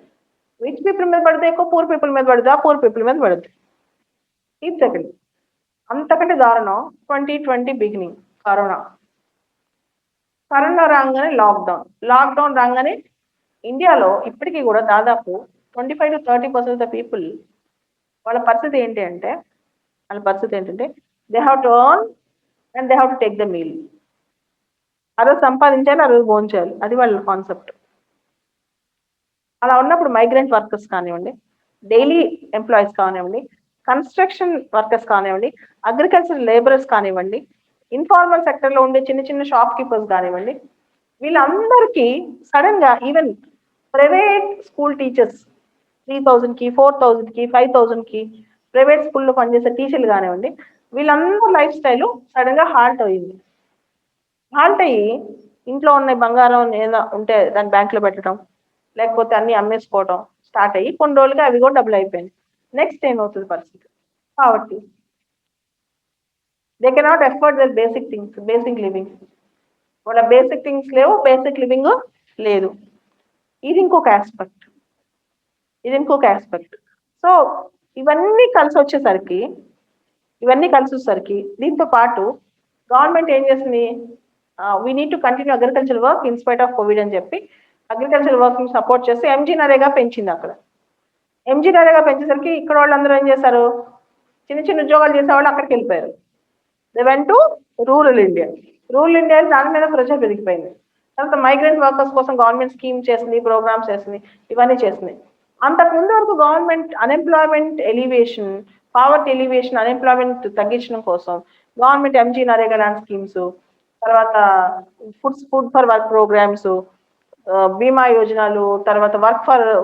రిచ్ పీపుల్ మీద పడితే ఎక్కువ, పూర్ పీపుల్ మీద పడుతుంది, ఆ పూర్ పీపుల్ మీద పడుతుంది. ఇది సెకండ్. అంతకంటే దారుణం 2020 బిగినింగ్ కరోనా. కరోనా రాగానే లాక్డౌన్ రాగానే ఇండియాలో ఇప్పటికీ కూడా దాదాపు 25 to 30% ఆఫ్ ద పీపుల్ వాళ్ళ పరిస్థితి ఏంటంటే they have to earn and they have to take the meal. ఆ రోజు సంపాదించాలి, ఆ రోజు భోంచేయాలి, అది వాళ్ళ కాన్సెప్ట్. అలా ఉన్నప్పుడు మైగ్రెంట్ వర్కర్స్ కానివ్వండి, డైలీ ఎంప్లాయీస్ కానివ్వండి, కన్స్ట్రక్షన్ వర్కర్స్ కానివ్వండి, అగ్రికల్చర్ లేబరర్స్ కానివ్వండి, ఇన్ఫార్మల్ సెక్టర్లో ఉండే చిన్న చిన్న షాప్ కీపర్స్ కానివ్వండి, వీళ్ళందరికీ సడన్గా ఈవెన్ ప్రైవేట్ స్కూల్ టీచర్స్ 3000కి, 4000కి, 5000కి ప్రైవేట్ స్కూల్లో పనిచేసే టీచర్లు కానివ్వండి, వీళ్ళందరూ లైఫ్ స్టైల్ సడన్గా హాల్ట్ అయ్యింది. హాల్ట్ అయ్యి ఇంట్లో ఉన్న బంగారం ఏదో ఉంటే దాన్ని బ్యాంకులో పెట్టడం, లేకపోతే అన్ని అమ్మేసుకోవడం స్టార్ట్ అయ్యి కొన్ని రోజులకి అవి కూడా డబ్బులు అయిపోయింది. నెక్స్ట్ ఏమవుతుంది పరిస్థితి, కాబట్టి they cannot afford their basic things, basic living. వాళ్ళ బేసిక్ థింగ్స్ లేవు, బేసిక్ లివింగ్ లేదు. ఇది ఇంకొక ఆస్పెక్ట్. సో ఇవన్నీ కలిసి వచ్చేసరికి దీంతో పాటు గవర్నమెంట్ ఏం చేసింది, we need to continue agriculture work in spite of Covid అని చెప్పి అగ్రికల్చర్ వర్క్ని సపోర్ట్ చేసి ఎంజీ నరేగా పెంచింది. అక్కడ ఎంజీ నరేగా పెంచేసరికి ఇక్కడ వాళ్ళందరూ ఏం చేశారు, చిన్న చిన్న ఉద్యోగాలు చేసేవాళ్ళు అక్కడికి వెళ్ళిపోయారు. They went to rural India. దాని మీద ప్రెషర్ పెరిగిపోయింది. తర్వాత మైగ్రెంట్ వర్కర్స్ కోసం గవర్నమెంట్ స్కీమ్ చేసింది, ప్రోగ్రామ్స్ చేసింది, ఇవన్నీ చేసింది. అంతకుముందు వరకు government unemployment elevation, poverty elevation, unemployment తగ్గించడం కోసం గవర్నమెంట్ ఎంజీ నరేగా లాంటి స్కీమ్స్, తర్వాత ఫుడ్ ఫర్ వర్క్ ప్రోగ్రామ్స్, బీమా యోజనలు, తర్వాత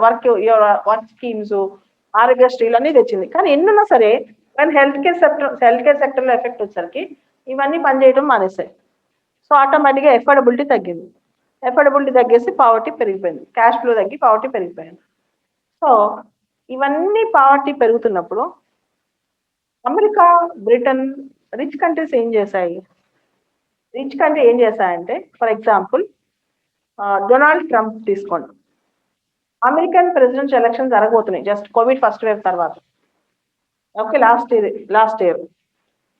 వర్క్ స్కీమ్స్, ఆరోగ్యశ్రీలు అన్నీ తెచ్చింది. కానీ ఎన్నున్నా సరే కానీ హెల్త్ కేర్ సెక్టర్లో ఎఫెక్ట్ వచ్చేసరికి ఇవన్నీ పనిచేయడం మానేశాయి. సో ఆటోమేటిక్గా ఎఫోర్డబిలిటీ తగ్గేసి పావర్టీ పెరిగిపోయింది, క్యాష్ ఫ్లో తగ్గి పావర్టీ పెరిగిపోయింది. సో ఇవన్నీ పావర్టీ పెరుగుతున్నప్పుడు అమెరికా, బ్రిటన్ రిచ్ కంట్రీస్ ఏం చేశాయంటే ఫర్ ఎగ్జాంపుల్ డొనాల్డ్ ట్రంప్ తీసుకోండి. అమెరికన్ ప్రెసిడెన్షియల్ ఎలక్షన్ జరగబోతున్నాయి జస్ట్ కోవిడ్ ఫస్ట్ వేవ్ తర్వాత. ఓకే, లాస్ట్ ఇయర్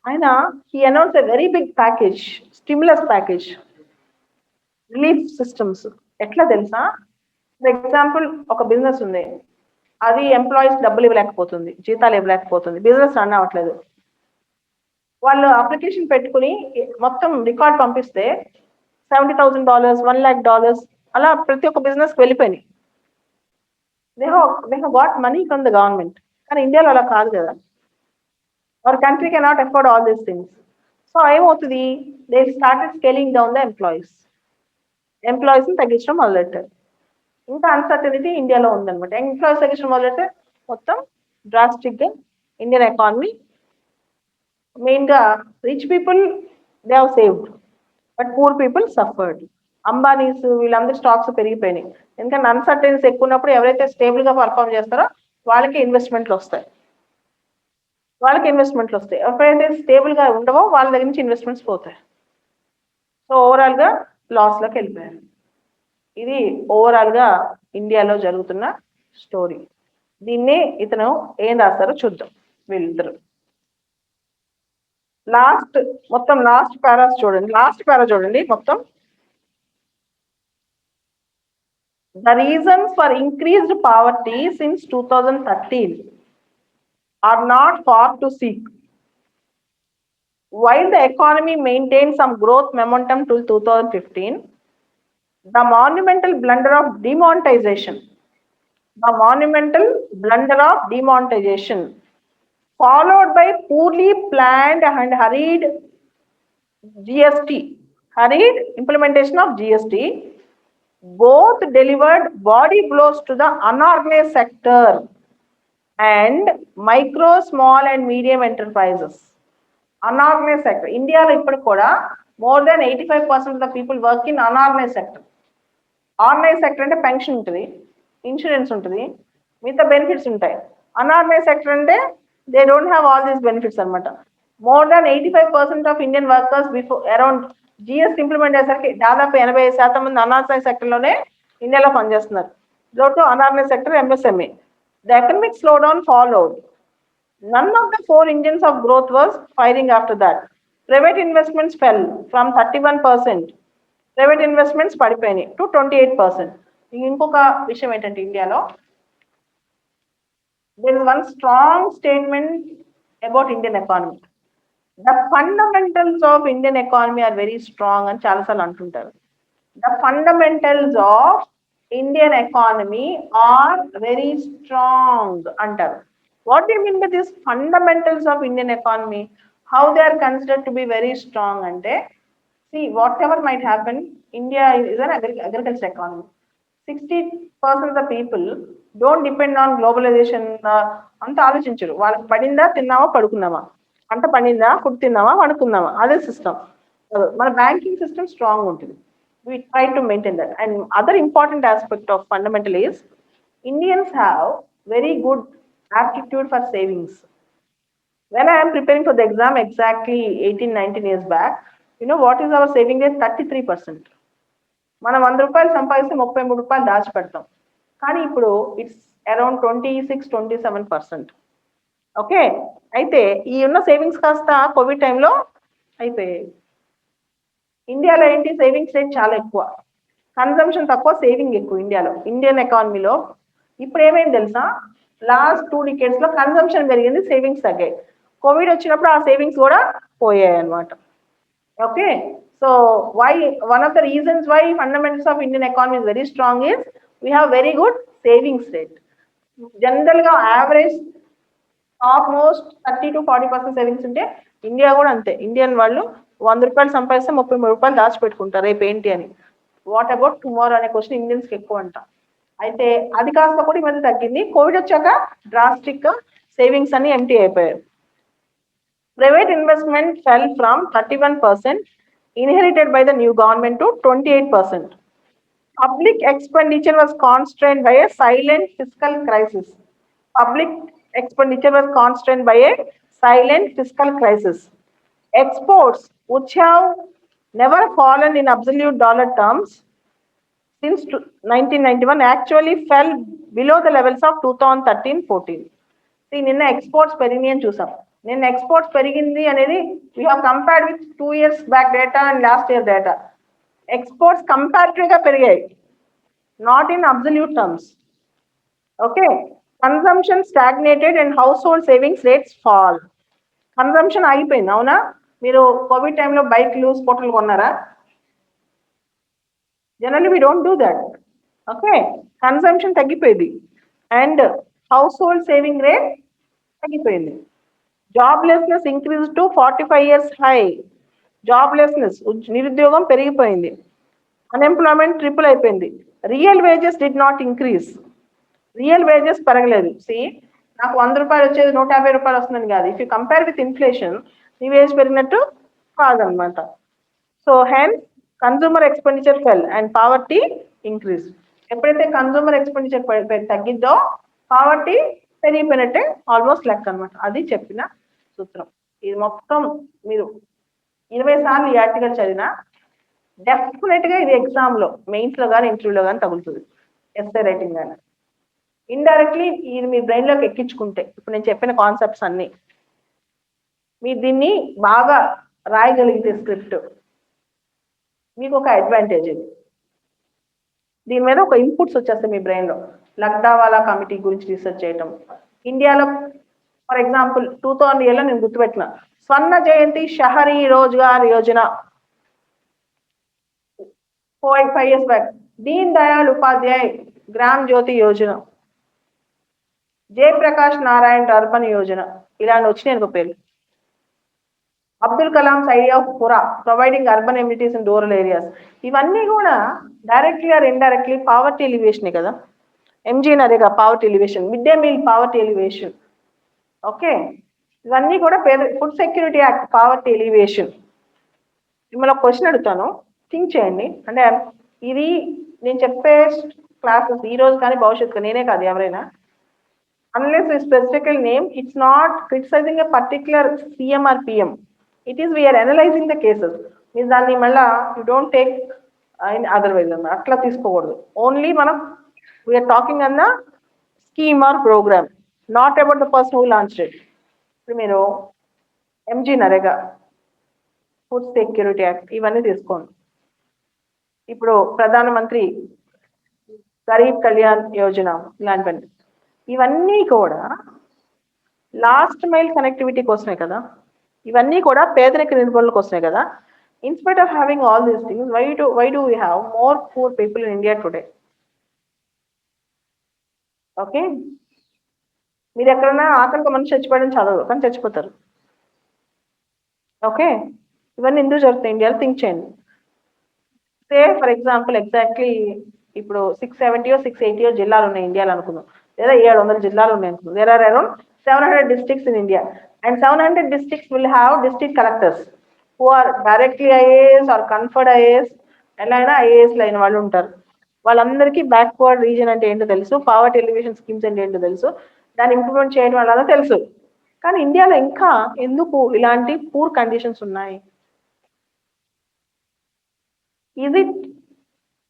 ఆయన he announce a very big package, stimulus package, relief systems ఎట్లా తెలుసా? ఫర్ ఎగ్జాంపుల్ ఒక బిజినెస్ ఉంది, అది ఎంప్లాయీస్ డబ్బులు ఇవ్వలేకపోతుంది, జీతాలు ఇవ్వలేకపోతుంది, బిజినెస్ రన్ అవ్వట్లేదు. వాళ్ళు అప్లికేషన్ పెట్టుకుని మొత్తం రికార్డ్ పంపిస్తే $70,000, $1,00,000 అలా ప్రతి ఒక్క బిజినెస్ వెళ్ళిపోయినాయి. They have got money from the government. కానీ ఇండియాలో అలా కాదు కదా. Our country cannot afford all these things. So ఏమవుతుంది, they started scaling down the ఎంప్లాయీస్ని తగ్గించడం మొదలెట్టారు. ఇంకా అన్సర్టనిటీ ఇండియాలో ఉందన్నమాట. ఎంప్లాయీస్ తగ్గించడం మొదలెడితే మొత్తం డ్రాస్టిక్గా ఇండియన్ ఎకానమీ, మెయిన్గా rich people they have saved, but poor people suffered. Ambanis వీళ్ళందరూ స్టాక్స్ పెరిగిపోయినాయి. ఎందుకంటే అన్సర్టెన్సీ ఎక్కువ ఉన్నప్పుడు ఎవరైతే స్టేబుల్గా పర్ఫామ్ చేస్తారో వాళ్ళకి ఇన్వెస్ట్మెంట్లు వస్తాయి. ఎప్పుడైతే స్టేబుల్గా ఉండవో వాళ్ళ దగ్గర నుంచి ఇన్వెస్ట్మెంట్స్ పోతాయి. సో ఓవరాల్గా లాస్లోకి వెళ్ళిపోయారు. ఇది ఓవరాల్గా ఇండియాలో జరుగుతున్న స్టోరీ. దీన్నే ఇతను ఏం రాస్తారో చూద్దాం. వీళ్ళిద్దరు లాస్ట్ పారా చూడండి మొత్తం. The reasons for increased poverty since 2013 are not far to seek. While the economy maintained some growth momentum till 2015, the monumental blunder of demonetization, followed by poorly planned and hurried implementation of GST, both delivered body blows to the unorganized sector and micro, small and medium enterprises. Unorganized sector. ఇండియాలో ఇప్పుడు కూడా more than 85% of the people work in unorganized sector. Organise sector అంటే pension ఉంటుంది, insurance ఉంటుంది, మిగతా benefits ఉంటాయి. Unorganise sector అంటే they don't have all these benefits అనమాట. More than 85% of Indian workers before around GST implement అయ్యేసరికి దాదాపు 85% మంది అన్ఆర్గనైజ్ సెక్టర్లోనే ఇండియాలో పనిచేస్తున్నారు. జోటు unorganise sector, MSME. The economic slowdown followed. None of the four engines of growth was firing after that. Private investments fell from 31%. Private investments పడిపోయినాయి to 28%. ఇంకొక విషయం ఏంటంటే ఇండియాలో there is one strong statement about Indian economy. The fundamentals of Indian economy are very strong అని చాలాసార్లు అంటుంటారు. The fundamentals of Indian economy are very strong అంటారు. What do you mean by this fundamentals of Indian economy? How they are considered to be very strong అంటే, see, whatever might happen, India is an agriculture economy. 60% of the people don't depend on globalization. అంత ఆలోచించరు. వాళ్ళకి పడిందా తిన్నావా పడుకున్నావా, పంట పడిందా food తిన్నావా పడుకున్నావా, అదే సిస్టమ్. మన బ్యాంకింగ్ సిస్టమ్ స్ట్రాంగ్ ఉంటుంది. We try to maintain that. And other important aspect of fundamental is Indians have very good aptitude for savings. When I am preparing for the exam exactly 18-19 years back, you know what is our saving rate? 33%. మనం 100 రూపాయలు సంపాదిస్తే 33 రూపాయలు దాచిపెడతాం. కానీ ఇప్పుడు it's around 26-27%. Okay, అయితే ఈ ఉన్న savings కాస్త కోవిడ్ టైంలో అయిపోయాయి. ఇండియాలో ఏంటి, సేవింగ్స్ రేట్ చాలా ఎక్కువ, కన్జంప్షన్ తక్కువ, సేవింగ్ ఎక్కువ. ఇండియాలో ఇండియన్ ఎకానమీలో ఇప్పుడు ఏమైంది తెలుసా, లాస్ట్ 2 decades లో కన్జంప్షన్ పెరిగింది, సేవింగ్స్ తగ్గాయి. కోవిడ్ వచ్చినప్పుడు ఆ సేవింగ్స్ కూడా పోయాయి అనమాట. Okay, so why one of the reasons why fundamentals of Indian economy is very strong is we have very good savings rate. General ga average almost 30-40% savings unte India kuda ante. Indian vallu 100 రూపాయలు సంపాదిస్తే 33 రూపాయలు దాచిపెట్టుకుంటారు రేపు ఏంటి అని. What about tomorrow అనే question Indians కి ఎక్కువ అంట. అయితే అది కాస్త కూడా ఈ మధ్య తగ్గింది. కోవిడ్ వచ్చాక డ్రాస్టిక్ గా సేవింగ్స్ అన్ని ఎంటీ అయిపోయాయి. Private investment fell from 31% inherited by the new government to 28%. Public expenditure was constrained by a silent fiscal crisis. Exports, which have never fallen in absolute dollar terms since 1991, actually fell below the levels of 2013-14. See, నిన్న exports పెరిగినాయి అని చూసాం. నిన్న exports పెరిగింది అనేది we have compared with 2 years back data and last year data. Exports కంపారిటివ్గా పెరిగాయి. not in absolute terms. Okay, consumption stagnated and household savings rates fall. Consumption ఆగిపోయింది, అవునా? మీరు కోవిడ్ టైంలో బైక్లు స్కూటర్లు కొన్నారా? Generally we don't do that. Okay, consumption తగ్గిపోయింది and household saving rate తగ్గిపోయింది. Joblessness increase to 45 years high. Joblessness, నిరుద్యోగం పెరిగిపోయింది. అన్ఎంప్లాయ్మెంట్ ట్రిపుల్ అయిపోయింది. Real wages did not increase. Real wages పెరగలేదు. సి, నాకు 100 రూపాయలు వచ్చేది 150 రూపాయలు వస్తుందని కాదు. If you compare with inflation, నీ వేజ్ పెరిగినట్టు కాదనమాట. So hence consumer expenditure fell and poverty increase. ఎప్పుడైతే కన్సూమర్ ఎక్స్పెండిచర్ తగ్గిద్దో పావర్టీ పెరిగిపోయినట్టే ఆల్మోస్ట్ లెక్క అనమాట. అది చెప్పిన సూత్రం. ఇది మొత్తం మీరు 20 సార్లు ఈ ఆర్టికల్ చదివినా డెఫినెట్ గా ఇది ఎగ్జామ్ లో, మెయిన్స్ లో కానీ ఇంటర్వ్యూలో కానీ తగులుతుంది, ఎస్ఏ రైటింగ్ కానీ. ఇండైరెక్ట్లీ ఇది మీ బ్రెయిన్ లోకి ఎక్కించుకుంటే, ఇప్పుడు నేను చెప్పిన కాన్సెప్ట్స్ అన్ని మీరు దీన్ని బాగా రాయగలిగితే స్క్రిప్ట్, మీకు ఒక అడ్వాంటేజ్. ఇది దీని మీద ఒక ఇన్పుట్స్ వచ్చేస్తాయి మీ బ్రెయిన్లో. లక్డావాలా కమిటీ గురించి రీసెర్చ్ చేయటం, ఇండియాలో ఫర్ ఎగ్జాంపుల్ 2000 ఇయర్లో నేను గుర్తుపెట్టిన Swarna Jayanti Shahari Rozgar Yojana 5 years back, Deen Dayal Upadhyay Gram Jyoti Yojana, Jayaprakash Narayan urban Yojana, ఇలాంటి వచ్చినాయి అనుకో పేర్లు. Abdul Kalam's idea of PURA, providing urban amenities in rural areas. ఇవన్నీ కూడా డైరెక్ట్లీ ఆర్ ఇండైరెక్ట్లీ పావర్టీ ఎలివేషనే కదా. MG NREGA poverty alleviation, mid day meal poverty alleviation. Okay, ఇవన్నీ కూడా food security act poverty alleviation. మిమ్మల్ని ఒక క్వశ్చన్ అడుగుతాను, థింక్ చేయండి. అంటే ఇది నేను చెప్పే క్లాసెస్ ఈ రోజు కానీ భవిష్యత్తు నేనే కాదు ఎవరైనా, unless we specifically name, it's not criticizing a particular CM or PM. It is we are analyzing the cases. Means దాన్ని మళ్ళా you don't take in otherwise అట్లా తీసుకోకూడదు. ఓన్లీ మనం we are talking on the scheme or program, not about the person who launched it. ఇప్పుడు మీరు MG NREGA, food security act ఇవన్నీ తీసుకోండి. ఇప్పుడు ప్రధానమంత్రి గరీబ్ కళ్యాణ్ యోజన ఇలాంటివన్నీ, ఇవన్నీ కూడా లాస్ట్ మైల్ కనెక్టివిటీ కోసమే కదా. ఇవన్నీ కూడా పేదరిక నిర్మూలన కోసమే కదా. In spite of having all these things, why do we have more poor people in India today? Okay, మీరు ఎక్కడైనా ఆకలికి మనిషి చచ్చిపోయడం చదవరు, కానీ చచ్చిపోతారు. ఓకే, ఇవన్నీ ఎందుకు జరుగుతాయి ఇండియాలో? థింక్ చేయండి. సే ఫర్ ఎగ్జాంపుల్ ఎగ్జాక్ట్లీ ఇప్పుడు 670 or 680 జిల్లాలు ఉన్నాయి ఇండియాలో అనుకుందాం, లేదా 700 జిల్లాలు ఉన్నాయి అనుకుందాం. There are around 700 districts in India, and 700 districts will have district collectors who are directly IAS or conferred IAS, ఎలా అయినా IAS లైన్ వాళ్ళు ఉంటారు. వాళ్ళందరికీ బ్యాక్వర్డ్ రీజన్ అంటే ఏంటో తెలుసు, పావర్టీ ఎలివేషన్ స్కీమ్స్ అంటే ఏంటో తెలుసు, దాన్ని ఇంప్లిమెంట్ చేయడం వల్ల తెలుసు. కానీ ఇండియాలో ఇంకా ఎందుకు ఇలాంటి పూర్ కండిషన్స్ ఉన్నాయి? Is it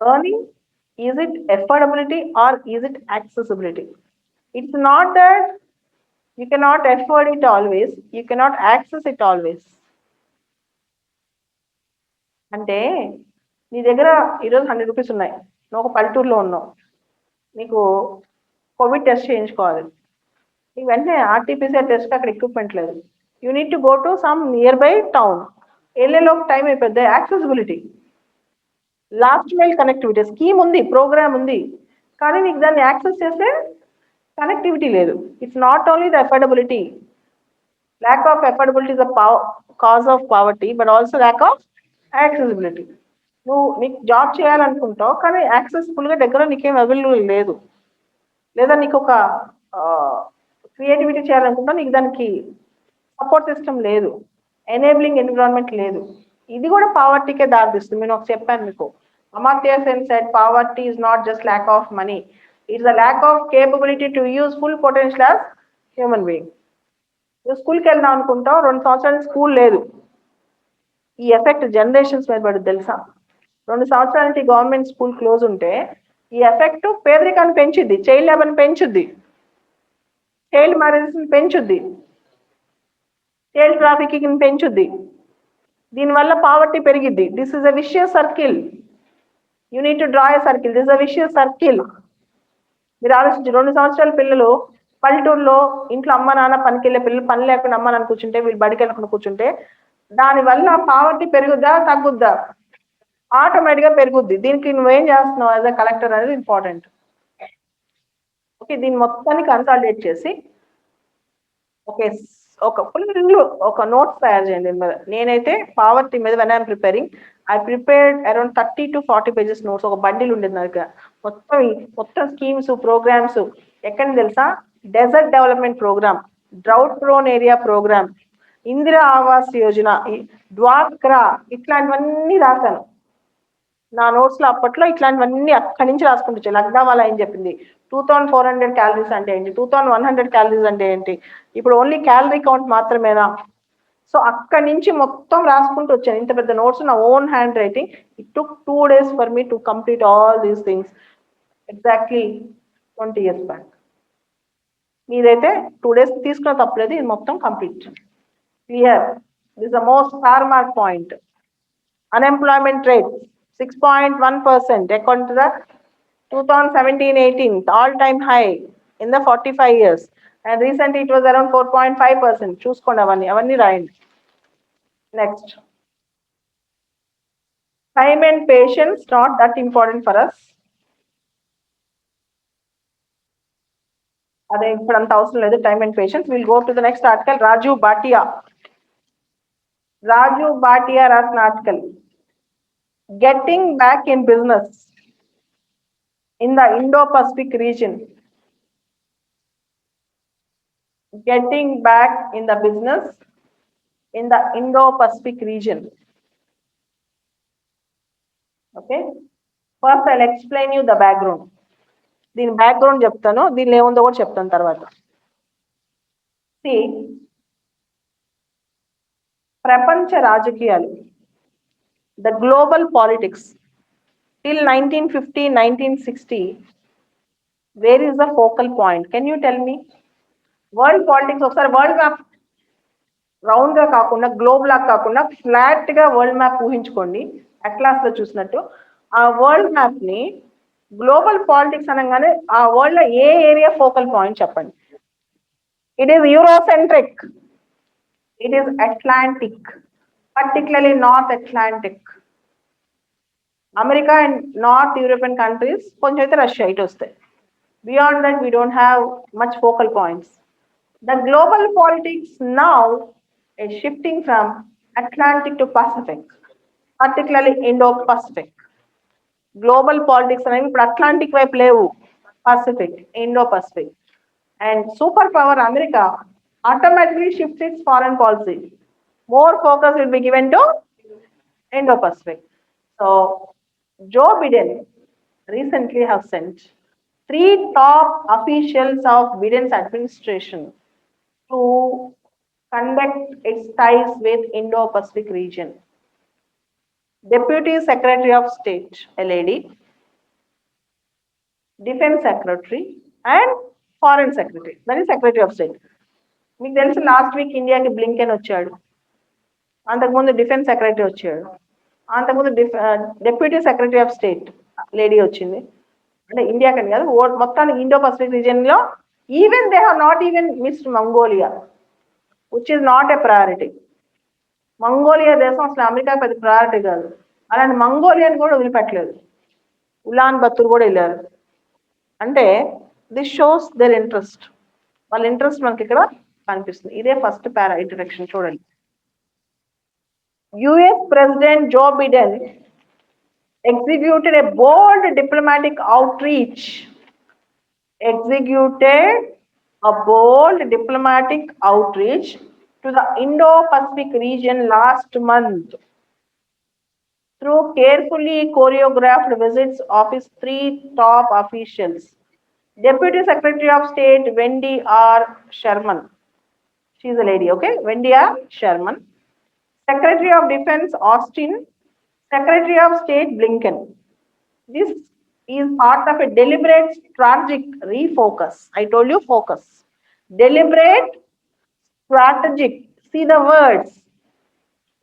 earning? Is it affordability or is it accessibility? It's not that you cannot afford it always, you cannot access it always. అంటే నీ దగ్గర ఈరోజు 100 రూపీస్ ఉన్నాయి, నువ్వు ఒక పల్లెటూరులో ఉన్నావు, నీకు కోవిడ్ టెస్ట్ చేయించుకోవాలి, నీకు వెంటనే ఆర్టీపీసీఆర్ టెస్ట్ అక్కడ ఎక్విప్మెంట్ లేదు, you need to go to some nearby town, వెళ్ళేలోపు టైం అయిపోద్ది. Accessibility, last mile connectivity scheme ఉంది, ప్రోగ్రామ్ ఉంది, కానీ నీకు దాన్ని యాక్సెస్ చేసే కనెక్టివిటీ లేదు. It's not only the affordability, lack of affordability is the cause of poverty, but also lack of accessibility. నువ్వు నీకు జాబ్ చేయాలనుకుంటావు, కానీ యాక్సెస్ఫుల్గా దగ్గర నీకేం అవైలబుల్ లేదు, లేదా నీకు ఒక క్రియేటివిటీ చేయాలనుకుంటావు, నీకు దానికి సపోర్ట్ సిస్టమ్ లేదు, ఎనేబులింగ్ ఎన్విరాన్మెంట్ లేదు. ఇది కూడా పావర్టీకే దారితీస్తుంది. నేను ఒక చెప్పాను మీకు, Amartya Sen said poverty is not just lack of money, it's a lack of capability to use full potential as human being. నువ్వు స్కూల్కి వెళ్దాం అనుకుంటావు, 2 సంవత్సరాలు స్కూల్ లేదు, ఈ ఎఫెక్ట్ జనరేషన్స్ మీద పడుతుంది తెలుసా? 2 సంవత్సరాల నుంచి గవర్నమెంట్ స్కూల్ క్లోజ్ ఉంటే ఈ ఎఫెక్ట్ పేదరికాన్ని పెంచుద్ది, చైల్డ్ లేబర్ని పెంచుద్ది, చైల్డ్ మ్యారేజెస్ని పెంచుద్ది, చైల్డ్ ట్రాఫికింగ్ పెంచుద్ది, దీనివల్ల పావర్టీ పెరిగిద్ది. This is a vicious circle. You need to draw a circle. This a vicious circle. మీరు ఆలోచించి 2 సంవత్సరాల పిల్లలు పల్లెటూరులో ఇంట్లో అమ్మ నాన్న పనికి వెళ్ళే పిల్లలు పని లేకుండా అమ్మ నాన్న కూర్చుంటే వీళ్ళు బడికి వెళ్ళకుండా కూర్చుంటే దానివల్ల పావర్టీ పెరుగుద్దా తగ్గుద్దా? ఆటోమేటిక్గా పెరుగుద్ది. దీనికి నువ్వేం చేస్తున్నావు యాజ్ అ కలెక్టర్ అనేది ఇంపార్టెంట్. ఓకే, దీన్ని మొత్తాన్ని కన్సాలిడేట్ చేసి ఓకే ఒక ఫుల్ ఒక నోట్స్ తయారు చేయండి దీని మీద. నేనైతే పావర్టీ మీద when I'm preparing I prepared around 30 to 40 pages notes. ఒక బండిల్ ఉండేది నా దగ్గర. మొత్తం మొత్తం స్కీమ్స్ ప్రోగ్రామ్స్ ఎక్కడ తెలుసా? Desert development programme, drought prone area programme, Indira Awas Yojana, డ్వాక్రా, ఇట్లాంటివన్నీ రాశాను నా నోట్స్ లో. అప్పట్లో ఇట్లాంటివన్నీ అక్కడి నుంచి రాసుకుంటూ లగ్నావాలా ఏం చెప్పింది, 2400 క్యాలరీస్ అంటే ఏంటి, 2100 క్యాలరీస్ అంటే ఏంటి, ఇప్పుడు ఓన్లీ క్యాలరీ కౌంట్ మాత్రమేనా? సో అక్కడి నుంచి మొత్తం రాసుకుంటూ వచ్చాను. ఇంత పెద్ద నోట్స్ నా own handwriting. It took 2 days for me to complete all these things exactly 20 years back. మీదైతే 2 days తీసుకున్న తప్పలేదు, ఇది మొత్తం complete. Clear? This the most star mark point. Unemployment rate 6.1% according to the 2017-18 all-time high in the 45 years, and recently it was around 4.5%. చూసుకోండి, అవన్నీ రాయండి. Next, time and patience not that important for us. అదే ఇప్పుడు అంత అవసరం లేదు, time and patience. We'll go to the next article. Raju Bhatia రాసిన article, getting back in business in the Indo-Pacific region. Getting back in the business in the Indo-Pacific region. Okay, first I'll explain you the background. దీని background చెప్తాను, దీనిలో ఏముందో కూడా చెప్తాను తర్వాత. See, ప్రపంచ రాజకీయాలు, the global politics till 1950, 1960, where is the focal point? Can you tell me? World politics ఒకసారి వరల్డ్ మ్యాప్ రౌండ్ గా కాకుండా గ్లోబ్ లా కాకుండా ఫ్లాట్ గా వరల్డ్ మ్యాప్ ఊహించుకోండి, అట్లాస్ లో చూసినట్టు. ఆ వరల్డ్ మ్యాప్ ని గ్లోబల్ పాలిటిక్స్ అనగానే ఆ వరల్డ్ లో ఏ ఏరియా ఫోకల్ పాయింట్ చెప్పండి. It is Eurocentric, it is Atlantic, particularly north Atlantic. America and north European countries, కొంచెం అయితే రష్యా ఇటు వస్తాయి. Beyond that we don't have much focal points. The global politics now is shifting from Atlantic to Pacific, particularly Indo-Pacific. Global politics అనేవి ఇప్పుడు Atlantic వైపు లేవు, Pacific, Indo-Pacific. And superpower America automatically shifts its foreign policy. More focus will be given to Indo-Pacific. So Joe Biden recently have sent 3 top officials of Biden's administration to conduct its ties with Indo-Pacific region. Deputy Secretary of State, a lady, Defense Secretary, and Foreign Secretary, that is Secretary of State. మీకు తెలుసు last week ఇండియాకి Blinken వచ్చాడు, అంతకుముందు defence secretary వచ్చాడు, అంతకుముందు deputy secretary of state lady వచ్చింది. అంటే ఇండియాకని కాదు, మొత్తానికి ఇండో పసిఫిక్ రీజియన్ లో. Even they have not even missed Mongolia, which is not a priority. Mongolia దేశం అసలు అమెరికా పెద్ద ప్రయారిటీ కాదు, అలాంటి మంగోలియాని కూడా వదిలిపెట్టలేదు. ఉలాన్ బత్తూర్ కూడా వెళ్ళారు. అంటే దిస్ షోస్ దేర్ ఇంట్రెస్ట్, వాళ్ళ ఇంట్రెస్ట్ మనకి ఇక్కడ కనిపిస్తుంది. ఇదే ఫస్ట్ పారా ఇంట్రడక్షన్. చూడండి, US president Joe Biden executed a bold diplomatic outreach. To the Indo-Pacific region last month through carefully choreographed visits of his 3 top officials. Deputy Secretary of State Wendy R. Sherman. She is a lady, okay? Wendy R. Sherman. Secretary of Defense Austin. Secretary of State Blinken. This is part of a deliberate strategic refocus. I told you focus. Deliberate strategic. See the words.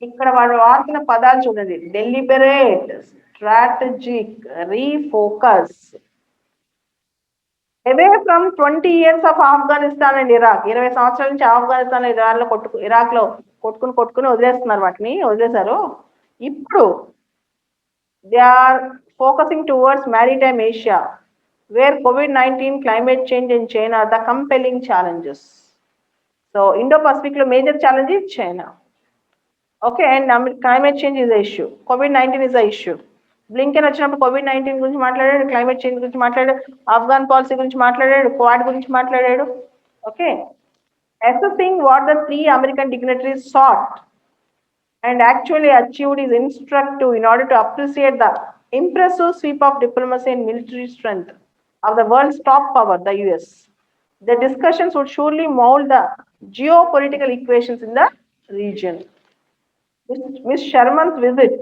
ఇక్కడ వాడు వాడుతున్న పదాలు చూడండి. Deliberate, strategic refocus away from 20 years of Afghanistan and Iraq. 20 సంవత్సరాల నుంచి ఆఫ్ఘనిస్తాన్ ఇరాన్లో ఇరాక్లో కొట్టుకుని వదిలేస్తున్నారు, వాటిని వదిలేశారు. ఇప్పుడు they are focusing towards maritime Asia, where COVID-19, climate change and China are the compelling challenges. So Indo-Pacific lo major challenge is China. Okay, and climate change is the issue. COVID-19 is the issue. Blinken వచ్చినప్పుడు COVID-19 గురించి మాట్లాడాడు, climate change గురించి మాట్లాడాడు, Afghan policy గురించి మాట్లాడాడు, quad గురించి మాట్లాడాడు. Okay, assessing what the 3 American dignitaries sought and actually achieved is instructive in order to appreciate the impressive sweep of diplomacy and military strength of the world's top power, the US. The discussions would surely mold the geopolitical equations in the region. Ms. Sharman's visit,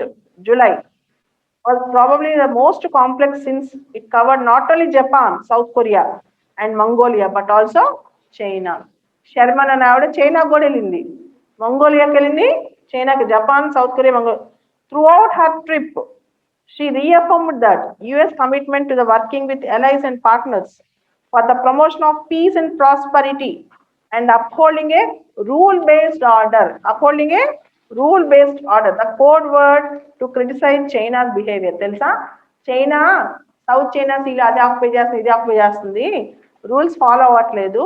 July, was probably the most complex since it covered not only Japan, South Korea, and Mongolia, but also China. Sharman and ఆవిడ China కూడా వెళ్ళింది, మంగోలియాకి వెళ్ళింది, చైనాకి, Japan, south Korea, Mongolia. Throughout her trip, she reaffirmed that US commitment to the working with allies and partners for the promotion of peace and prosperity and upholding a rule-based order. Upholding a rule-based order, the code word to criticize China's behavior. తెలుసా, China south China సీలో అది occupy చేస్తుంది, ఇది occupy చేస్తుంది, rules follow అవ్వట్లేదు,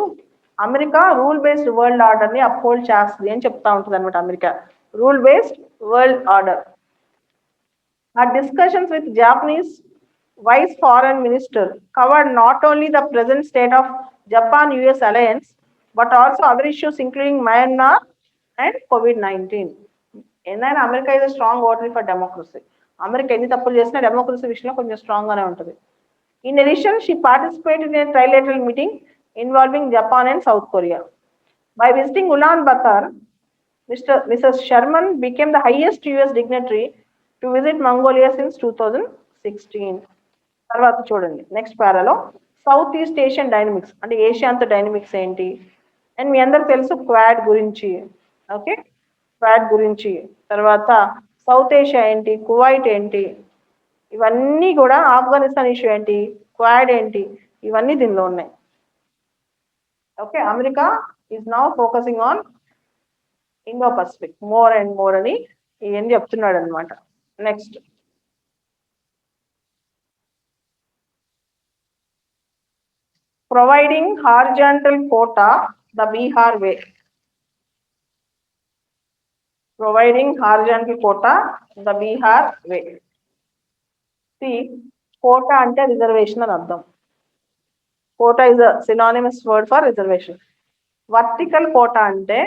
America rule based world ఆర్డర్ని uphold చేస్తుంది అని చెప్తా ఉంటుంది అనమాట. America rule based world order. Our discussions with Japanese Vice Foreign Minister covered not only the present state of Japan-US alliance, but also other issues including Myanmar and COVID-19. ఏంటంటే America is a strong voter for democracy. America ఎన్ని తప్పులు చేసినా democracy విషయంలో కొంచెం స్ట్రాంగ్గానే ఉంటుంది. In addition, she participated in a trilateral meeting involving Japan and South Korea. By visiting Ulaanbaatar, Mrs. Sharman became the highest US dignitary to visit Mongolia since 2016. తర్వాత చూడండి next పారాలో south east Asian dynamics, అంటే ఏషియాతో dynamics ఏంటి, and మీ అందరికి తెలుసు quad గురించి. Okay, quad గురించి, తర్వాత సౌత్ ఏషియా ఏంటి, కువైట్ ఏంటి, ఇవన్నీ కూడా, ఆఫ్ఘనిస్తాన్ ఇష్యూ ఏంటి, క్వాడ్ ఏంటి, ఇవన్నీ దీనిలో ఉన్నాయి. Okay, America is now focusing on Indo Pacific more and more అని ఇవన్నీ చెప్తున్నాడు అనమాట. Next providing horizontal quota the Bihar way. Providing horizontal quota the Bihar way. See, quota ante reservation అని అర్థం. Quota is a synonymous word for reservation. Vertical quota ante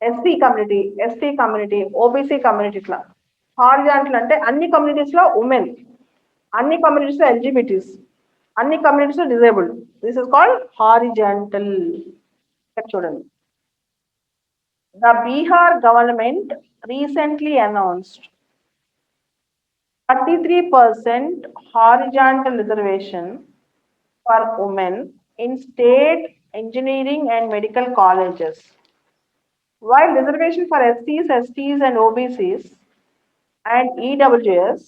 SC community, OBC community ఇట్లా. Horizontal అంటే అన్ని communities లో women, అన్ని communities లో LGBTs, అన్ని communities లో disabled. This is called horizontal. చూడండి, the Bihar government recently announced 33% horizontal reservation for women in state engineering and medical colleges, while reservation for SCs, STs and OBCs and EWS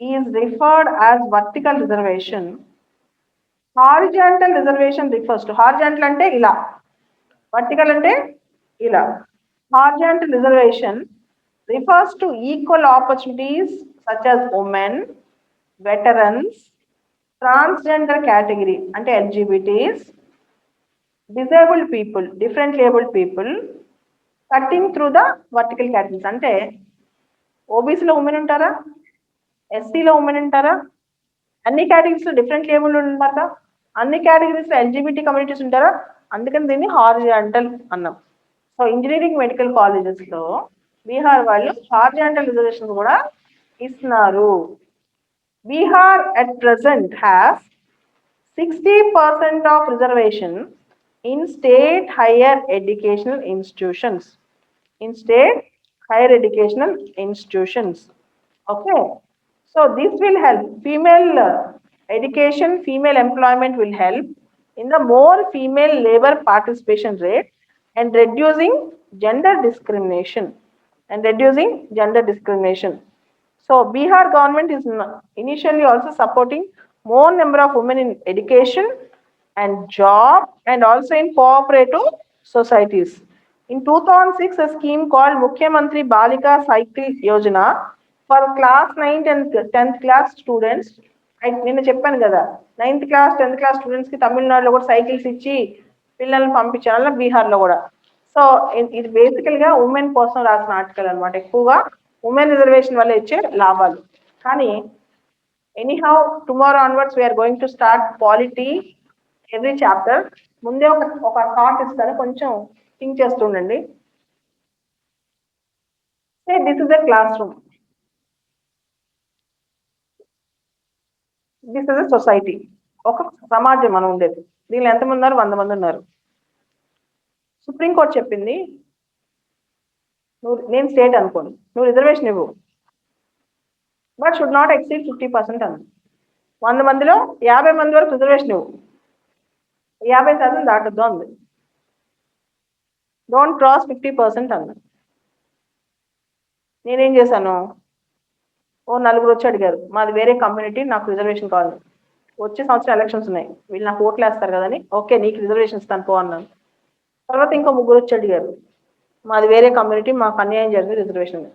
is referred as vertical reservation. Horizontal reservation refers to, horizontal ante ila, vertical ante ila. Horizontal reservation refers to equal opportunities such as women, veterans, transgender category ante LGBTs, disabled people, differently abled people, cutting through the vertical categories. అంటే ఓబీసీలో women ఉంటారా, ఎస్సీలో women ఉంటారా, అన్ని కేటగిరీస్లో different label ఉంటారా, అన్ని కేటగిరీస్లో LGBT communities ఉంటారా, అందుకని దీన్ని horizontal అన్నాం. సో ఇంజనీరింగ్ మెడికల్ కాలేజెస్లో బీహార్ వాళ్ళు హారిజాంటల్ రిజర్వేషన్ కూడా ఇస్తున్నారు. Bihar at present has 60% of reservation in state higher educational institutions. In state higher educational institutions. Okay, so this will help female education, female employment will help in the more female labor participation rate and reducing gender discrimination. and reducing gender discrimination. So Bihar government is initially also supporting more number of women in education and job and also in cooperative societies. In 2006, a scheme called Mukhyamantri Balika Cycle Yojana for class 9th and 10th class students. నిన్న చెప్పాను కదా, 9th class 10th class students కి తమిళనాడులో కూడా cycles ఇచ్చి పిల్లల్ని పంపించాలి, బీహార్లో కూడా. సో ఇది బేసికల్ గా ఉమెన్ కోసం రాసిన ఆర్టికల్ అనమాట. ఎక్కువగా ఉమెన్ రిజర్వేషన్ వల్ల ఇచ్చే లాభాలు. కానీ anyhow tomorrow onwards we're going to start polity every chapter. ముందే ఒక థాట్ ఇస్తాను, కొంచెం థింక్ చేస్తుండండి. This is a classroom, this is a society. ఒక సమాజం మనం ఉండేది. దీనిలో ఎంతమంది ఉన్నారు? 100 మంది ఉన్నారు. సుప్రీంకోర్టు చెప్పింది, నేను స్టేట్ అనుకోండి, నువ్వు రిజర్వేషన్ ఇవ్వు, బట్ షుడ్ నాట్ ఎక్సీడ్ 50% అన్న. 100 మందిలో 50 మంది వరకు రిజర్వేషన్ ఇవ్వు, 50% దాటద్దు అంది. డోంట్ క్రాస్ 50% అన్న. నేనేం చేశాను, ఓ 4 వచ్చి అడిగారు, మాది వేరే కమ్యూనిటీ, నాకు రిజర్వేషన్ కావాలి, వచ్చే సంవత్సరం ఎలక్షన్స్ ఉన్నాయి, వీళ్ళు నాకు ఓట్లు వేస్తారు కదని, ఓకే నీకు రిజర్వేషన్ ఇస్తాను పో అన్నాను. తర్వాత ఇంకో 3 వచ్చి అడిగారు, మాది వేరే కమ్యూనిటీ, మాకు అన్యాయం జరిగింది, రిజర్వేషన్,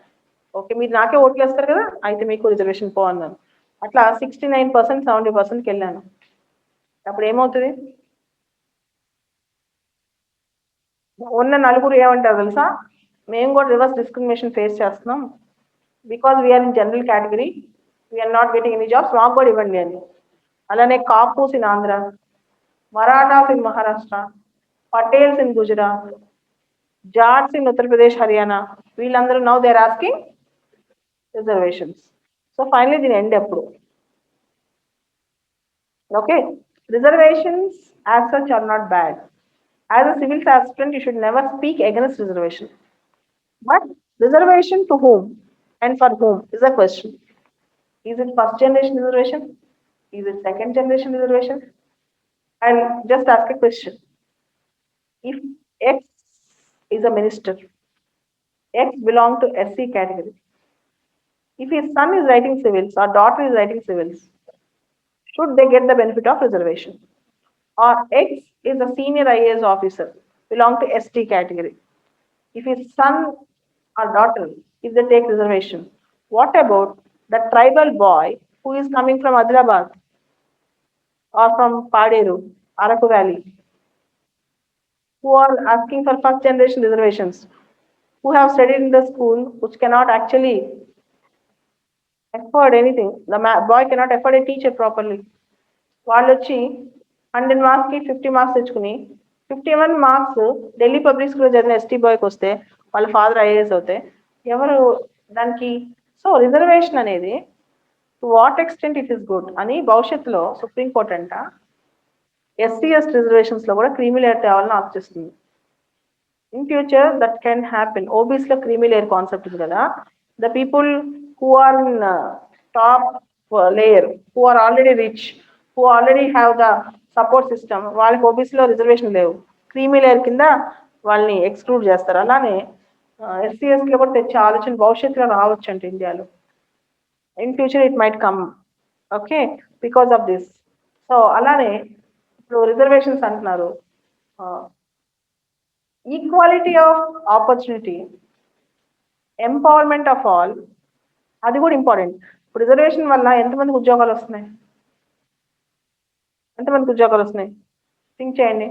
ఓకే మీరు నాకే ఓట్లు వేస్తారు కదా, అయితే మీకు రిజర్వేషన్ పో అన్నాను. అట్లా 69% 70%కి వెళ్ళాను. అప్పుడు ఏమవుతుంది? ఉన్న 4 ఏమంటారు తెలుసా, మేము కూడా రివర్స్ డిస్క్రిమినేషన్ ఫేస్ చేస్తున్నాం, because we're in general category, we're not getting any jobs, మాకు కూడా ఇవ్వండి అని. అలానే Kapus in Andhra, Marathas in Maharashtra, Patels in Gujarat, Jats in Uttar Pradesh, Haryana, వీళ్ళందరూ now they are asking reservations. So finally దీని ఎండ్ ఎప్పుడు? Okay, reservations as such are not bad. As a civil aspirant, you should never speak against reservation. But reservation to whom and for whom is a question. Is it first generation reservation? Is it second generation reservation? I'll just ask a question. If X is a minister, X belongs to SC category. If his son is writing civils or daughter is writing civils, should they get the benefit of reservation? Or X is a senior IAS officer, belong to ST category. If his son or daughter, if they take reservation, what about the tribal boy who is coming from Adilabad or from Paderu, Araku Valley, who are asking for first generation reservations, who have studied in the school which cannot actually afford anything, the boy cannot afford a teacher properly. వాళ్ళు వచ్చి 100 మార్క్స్కి 50 marks తెచ్చుకుని 51 marks Delhi public స్కూల్లో చదివిన ST బాయ్కి వస్తే వాళ్ళ father IAS అవుతే ఎవరు దానికి? సో రిజర్వేషన్ అనేది to what extent it is good అని భవిష్యత్తులో సుప్రీంకోర్టు అంట ఎస్సీఎస్ రిజర్వేషన్స్లో కూడా క్రీమీ లేయర్ తేవాలని ఆలోచిస్తుంది. In future that can happen. ఓబీసీలో క్రీమీ లేయర్ కాన్సెప్ట్ ఉంది కదా, the people who are in top layer, who are already rich, who already have the support system, వాళ్ళకి ఓబీసీలో రిజర్వేషన్ లేవు, క్రీమీ లేయర్ కింద వాళ్ళని ఎక్స్క్లూడ్ చేస్తారు. అలానే ఎస్సీఎస్లో కూడా తెచ్చే ఆలోచన భవిష్యత్తులో రావచ్చు అంటే ఇండియాలో. In future it might come, okay, because of this. So అలానే ఇప్పుడు రిజర్వేషన్స్ అంటున్నారు, equality of opportunity, empowerment of all, అది కూడా ఇంపార్టెంట్. ఇప్పుడు రిజర్వేషన్ వల్ల ఎంతమందికి ఉద్యోగాలు వస్తున్నాయి? ఎంతమందికి ఉద్యోగాలు వస్తున్నాయి? థింక్ చేయండి.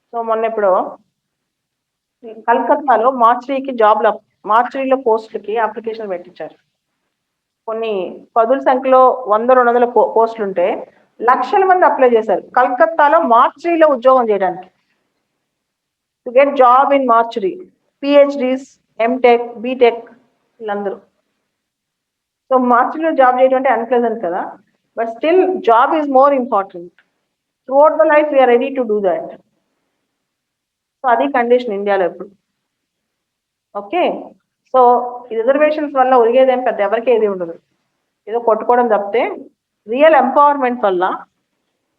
సో మొన్న ఇప్పుడు కలకత్తాలో మార్చరీలో పోస్టులకి అప్లికేషన్ పెట్టించారు. కొన్ని పదుల సంఖ్యలో 100-200 పోస్టులు ఉంటే లక్షల మంది అప్లై చేశారు కలకత్తాలో మార్చరీలో ఉద్యోగం చేయడానికి. To get job in mortuary, PhDs, MTech, BTech వీళ్ళందరూ. సో మార్చరీలో జాబ్ చేయడం అంటే అన్ప్లెజెంట్ కదా, but still job is more important. Throughout the life we are ready to do that. So అది కండిషన్ ఇండియాలో ఇప్పుడు. ఓకే, సో ఈ రిజర్వేషన్స్ వల్ల ఒరిగేదేం పెద్ద ఎవరికి ఏది ఉండదు, ఏదో కొట్టుకోవడం తప్పితే రియల్ ఎంపవర్మెంట్ వల్ల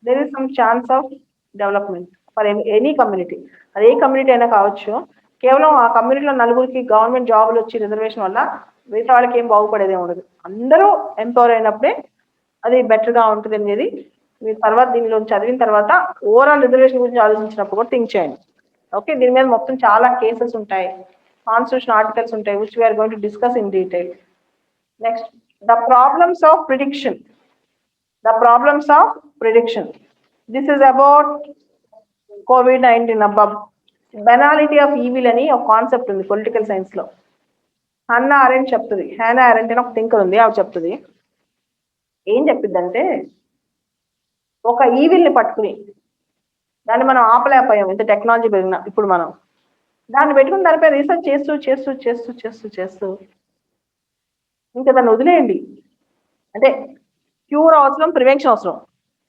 there is some chance of development for any community. అది ఏ కమ్యూనిటీ అయినా కావచ్చు. కేవలం ఆ కమ్యూనిటీలో నలుగురికి గవర్నమెంట్ జాబులు వచ్చి రిజర్వేషన్ వల్ల మిగతా వాళ్ళకి ఏం బాగుపడేదే ఉండదు. అందరూ ఎంపవర్ అయినప్పుడే అది బెటర్గా ఉంటుంది అనేది మీరు తర్వాత దీనిలో చదివిన తర్వాత ఓవరాల్ రిజర్వేషన్ గురించి ఆలోచించినప్పుడు కూడా థింక్ చేయండి. ఓకే, దీని మీద మొత్తం చాలా కేసెస్ ఉంటాయి, కాన్స్టిట్యూషన్ ఆర్టికల్స్ ఉంటాయి, which we are going to discuss in detail. Next, the problems of prediction. The problems of prediction. This is about COVID-19 above. Banality of evil అని ఒక కాన్సెప్ట్ ఉంది పొలిటికల్ సైన్స్ లో. హన్నా అరెంట్ చెప్తుంది, హ్యానా aren't అని ఒక thinker ఉంది, ఆవిడ చెప్తుంది. ఏం చెప్పిద్దంటే, ఒక ఈవిల్ని పట్టుకుని దాన్ని మనం ఆపలేకపోయాం ఇంత టెక్నాలజీ పెరిగిన ఇప్పుడు మనం దాన్ని పెట్టుకుని దానిపై రీసెర్చ్ చేస్తూ చేస్తూ చేస్తూ చేస్తూ చేస్తూ ఇంకా దాన్ని వదిలేయండి. అంటే క్యూర్ అవసరం, ప్రివెన్షన్ అవసరం.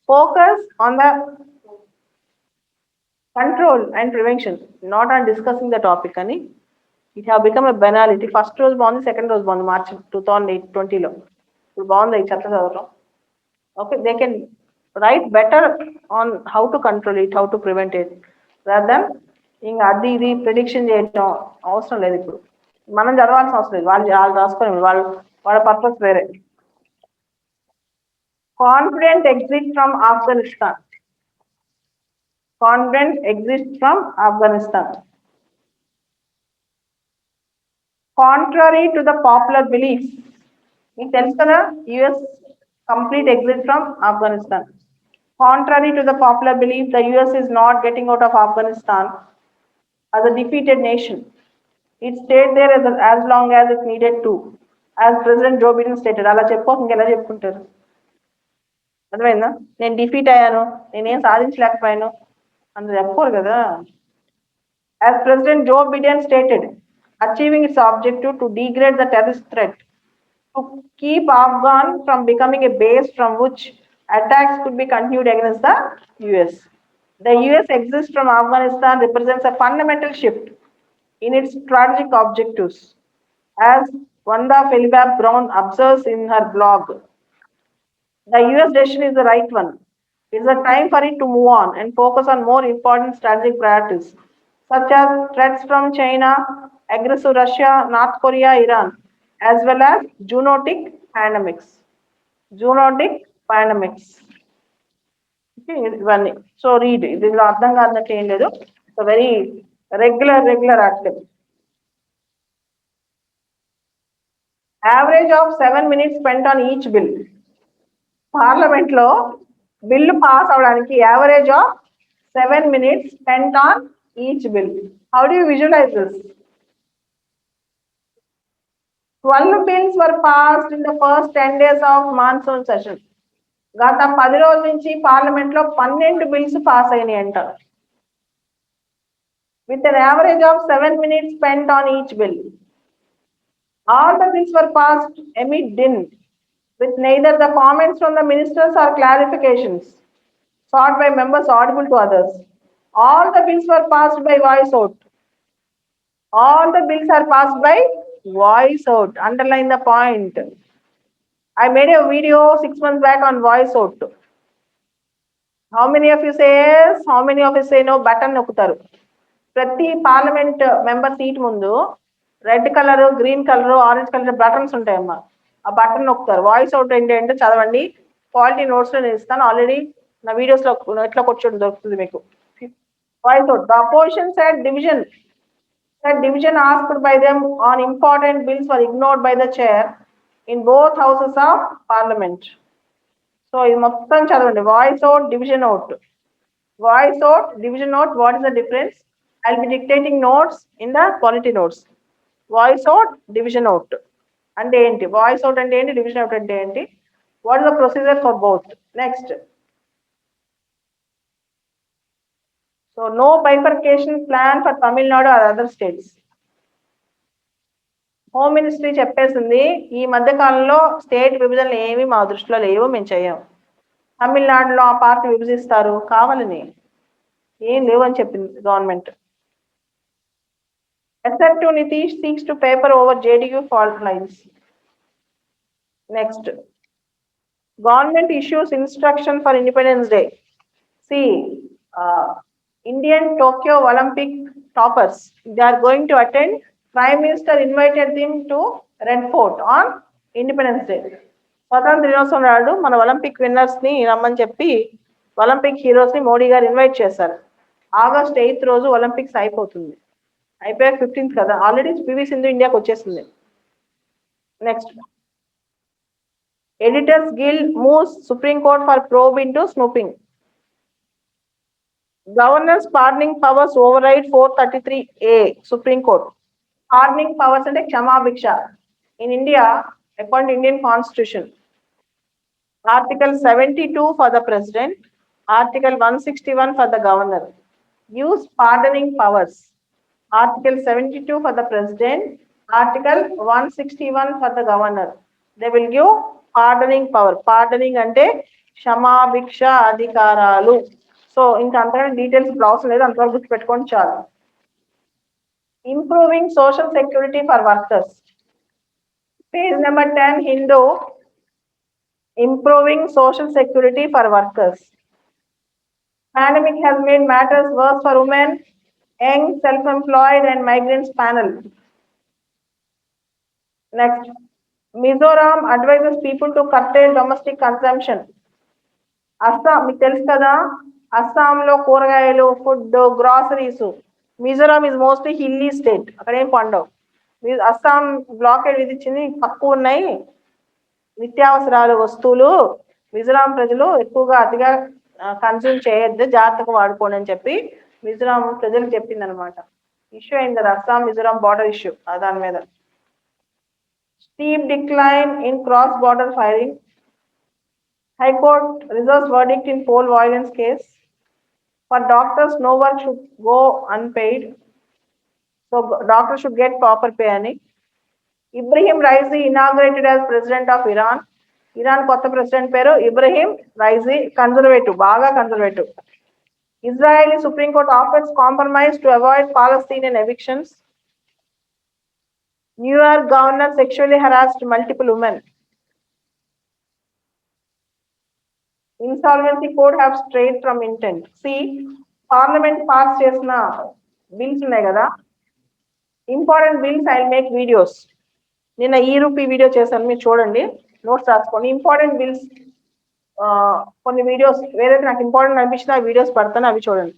Focus on the control and prevention, not on discussing the topic అని it have become a banality. First రోజు బాగుంది, సెకండ్ రోజు బాగుంది, మార్చి 2020లో ఇప్పుడు బాగుంది చెత్త చదవటం. Okay, they can write better on how to control it, how to prevent it, rather than ఇంకా అది ఇది ప్రిడిక్షన్ చేయటం అవసరం లేదు. ఇప్పుడు మనం చదవాల్సిన అవసరం లేదు, వాళ్ళు రాసుకొని వాళ్ళ పర్పస్ వేరే. Confident exit from Afghanistan. Confident exit from Afghanistan. Contrary to the popular belief, మీకు తెలుసు కదా US complete exit from Afghanistan. Contrary to the popular belief, the US is not getting out of Afghanistan as a defeated nation. It stayed there as long as it needed to, as President Joe Biden stated. అలా చెప్పు, ఇంకెలా చెప్పుకుంటారు? అర్థమైందా? నేను defeat అయ్యాను, నేనేం సాధించలేకపోయాను అని చెప్పుకోరు కదా. As President Joe Biden stated, achieving its objective to degrade the terrorist threat, to keep Afghan from becoming a base from which attacks could be continued against the US. The US exit from Afghanistan represents a fundamental shift in its strategic objectives. As Wanda Felibab Brown observes in her blog, the US decision is the right one. It's a time for it to move on and focus on more important strategic priorities, such as threats from China, aggressive Russia, North Korea, Iran, as well as zoonotic pandemics. Zoonotic pandemics. ఇవన్నీ so read, దీనిలో అర్థం కాదన్నట్టు ఏం లేదు. So very regular article. Average of 7 minutes spent on each bill. Parliament లో bill pass అవడానికి average of 7 minutes spent on each bill. How do you visualize this? 12 bills were passed in the first 10 days of monsoon session. గత 10 రోజుల నుంచి parliament లో 12 bills pass అయినాయి అంట. With an average of 7 minutes spent on each bill. All the bills were passed amid din, with neither the comments from the ministers or clarifications sought by members audible to others. All the bills were passed by voice vote. All the bills are passed by voice vote. Underline the point. I made a video 6 months back on voice vote. How many of you say yes? How many of you say no? Button నొక్కుతారు. ప్రతి parliament member seat ముందు red colour, green colour, orange colour buttons ఉంటాయమ్మా. ఆ button నొక్కుతారు. Voice out ఏంటంటే చదవండి, quality notes లో నేను ఇస్తాను, ఆల్రెడీ నా వీడియోస్ లో ఎట్లా కూర్చోండి దొరుకుతుంది మీకు. Voice out. The opposition said division asked by them on important bills were ignored by the chair in both houses of parliament. So ఇది మొత్తం చదవండి. Voice out, division out. Voice out, division out, what is the difference? I'll be dictating notes in the quality notes. Voice out, division out. అంటే ఏంటి? Voice out అంటే ఏంటి? Division out అంటే ఏంటి? What is the procedure for both? Next. So no bifurcation plan for Tamil Nadu or other states. Home ministry చెప్పేసింది ఈ మధ్య కాలంలో స్టేట్ విభజనలు ఏమి మా దృష్టిలో లేవు, మేము చెయ్యం. తమిళనాడులో ఆ పార్టీ విభజిస్తారు కావాలని, ఏం లేవు అని చెప్పింది government. Assertive Nitish seeks to paper over JDU fault lines. Next, government issues instruction for Independence Day. See, Indian Tokyo Olympic toppers. They are going to attend. Prime Minister invited them to Red Fort on Independence Day. స్వతంత్ర దినోత్సవం నాడు మన Olympic winners ని రమ్మని చెప్పి Olympic heroes ని మోడీ గారు invite చేశారు. August 8th రోజు ఒలింపిక్స్ అయిపోతుంది. అయిపోయాక 15th కదా, ఆల్రెడీ పివి సింధు ఇండియాకి వచ్చేసింది. Next, editors guild moves supreme court for probe into snooping. Governors pardoning powers override 433A supreme court. Pardoning powers అంటే క్షమాభిక్ష. In India, according to Indian constitution, Article 72 for the president, Article 161 for the governor use pardoning powers. Article 72 for the president, Article 161 for the governor. They will give pardoning power. Pardoning ante క్షమాభిక్ష అధికారాలు. So ఇంకా అంతగా details అవసరం లేదు, అంతవరకు గుర్తుపెట్టుకోండి చాలు. Improving social security for workers. Page number 10 Hindu. Improving social security for workers. Pandemic has made matters worse for women, young, self-employed and migrants panel. Next, Mizoram advises people to curtail domestic consumption. Assam, మీకు తెలుసు కదా, అస్సాంలో కూరగాయలు, food, groceries. Mizoram is mostly hilly state, అక్కడ ఏం పండవు. Assam blockade విధించింది, తక్కువ ఉన్నాయి నిత్యావసరాలు వస్తువులు, మిజోరాం ప్రజలు ఎక్కువగా అతిగా కన్స్యూమ్ చేయొద్దు, జాగ్రత్తగా వాడుకోండి అని చెప్పి మిజోరాం ప్రజలకు చెప్పింది అనమాట. ఇష్యూ అయింది కదా అస్సాం మిజోరాం బార్డర్ ఇష్యూ, దాని మీద. Steep decline in cross border firing. High court reserves verdict in poll violence case. For doctors, no work should go unpaid. So doctors should get proper pay అని. Ibrahim Raisi inaugurated as president of Iran. Iran కొత్త president పేరు Ibrahim రైజీ, conservative, బాగా conservative. Israeli Supreme Court offers compromise to avoid Palestinian evictions. New York governor sexually harassed multiple women. Insolvency code have strayed from intent. See, parliament pass చేసిన bills ఉన్నాయి కదా, important bills I make videos. నిన్న ఈ video చేశాను, మీరు చూడండి, notes రాసుకోండి. Important bills కొన్ని వీడియోస్ ఏదైతే నాకు ఇంపార్టెంట్ అనిపించిందో ఆ వీడియోస్ పడతాను, అవి చూడండి.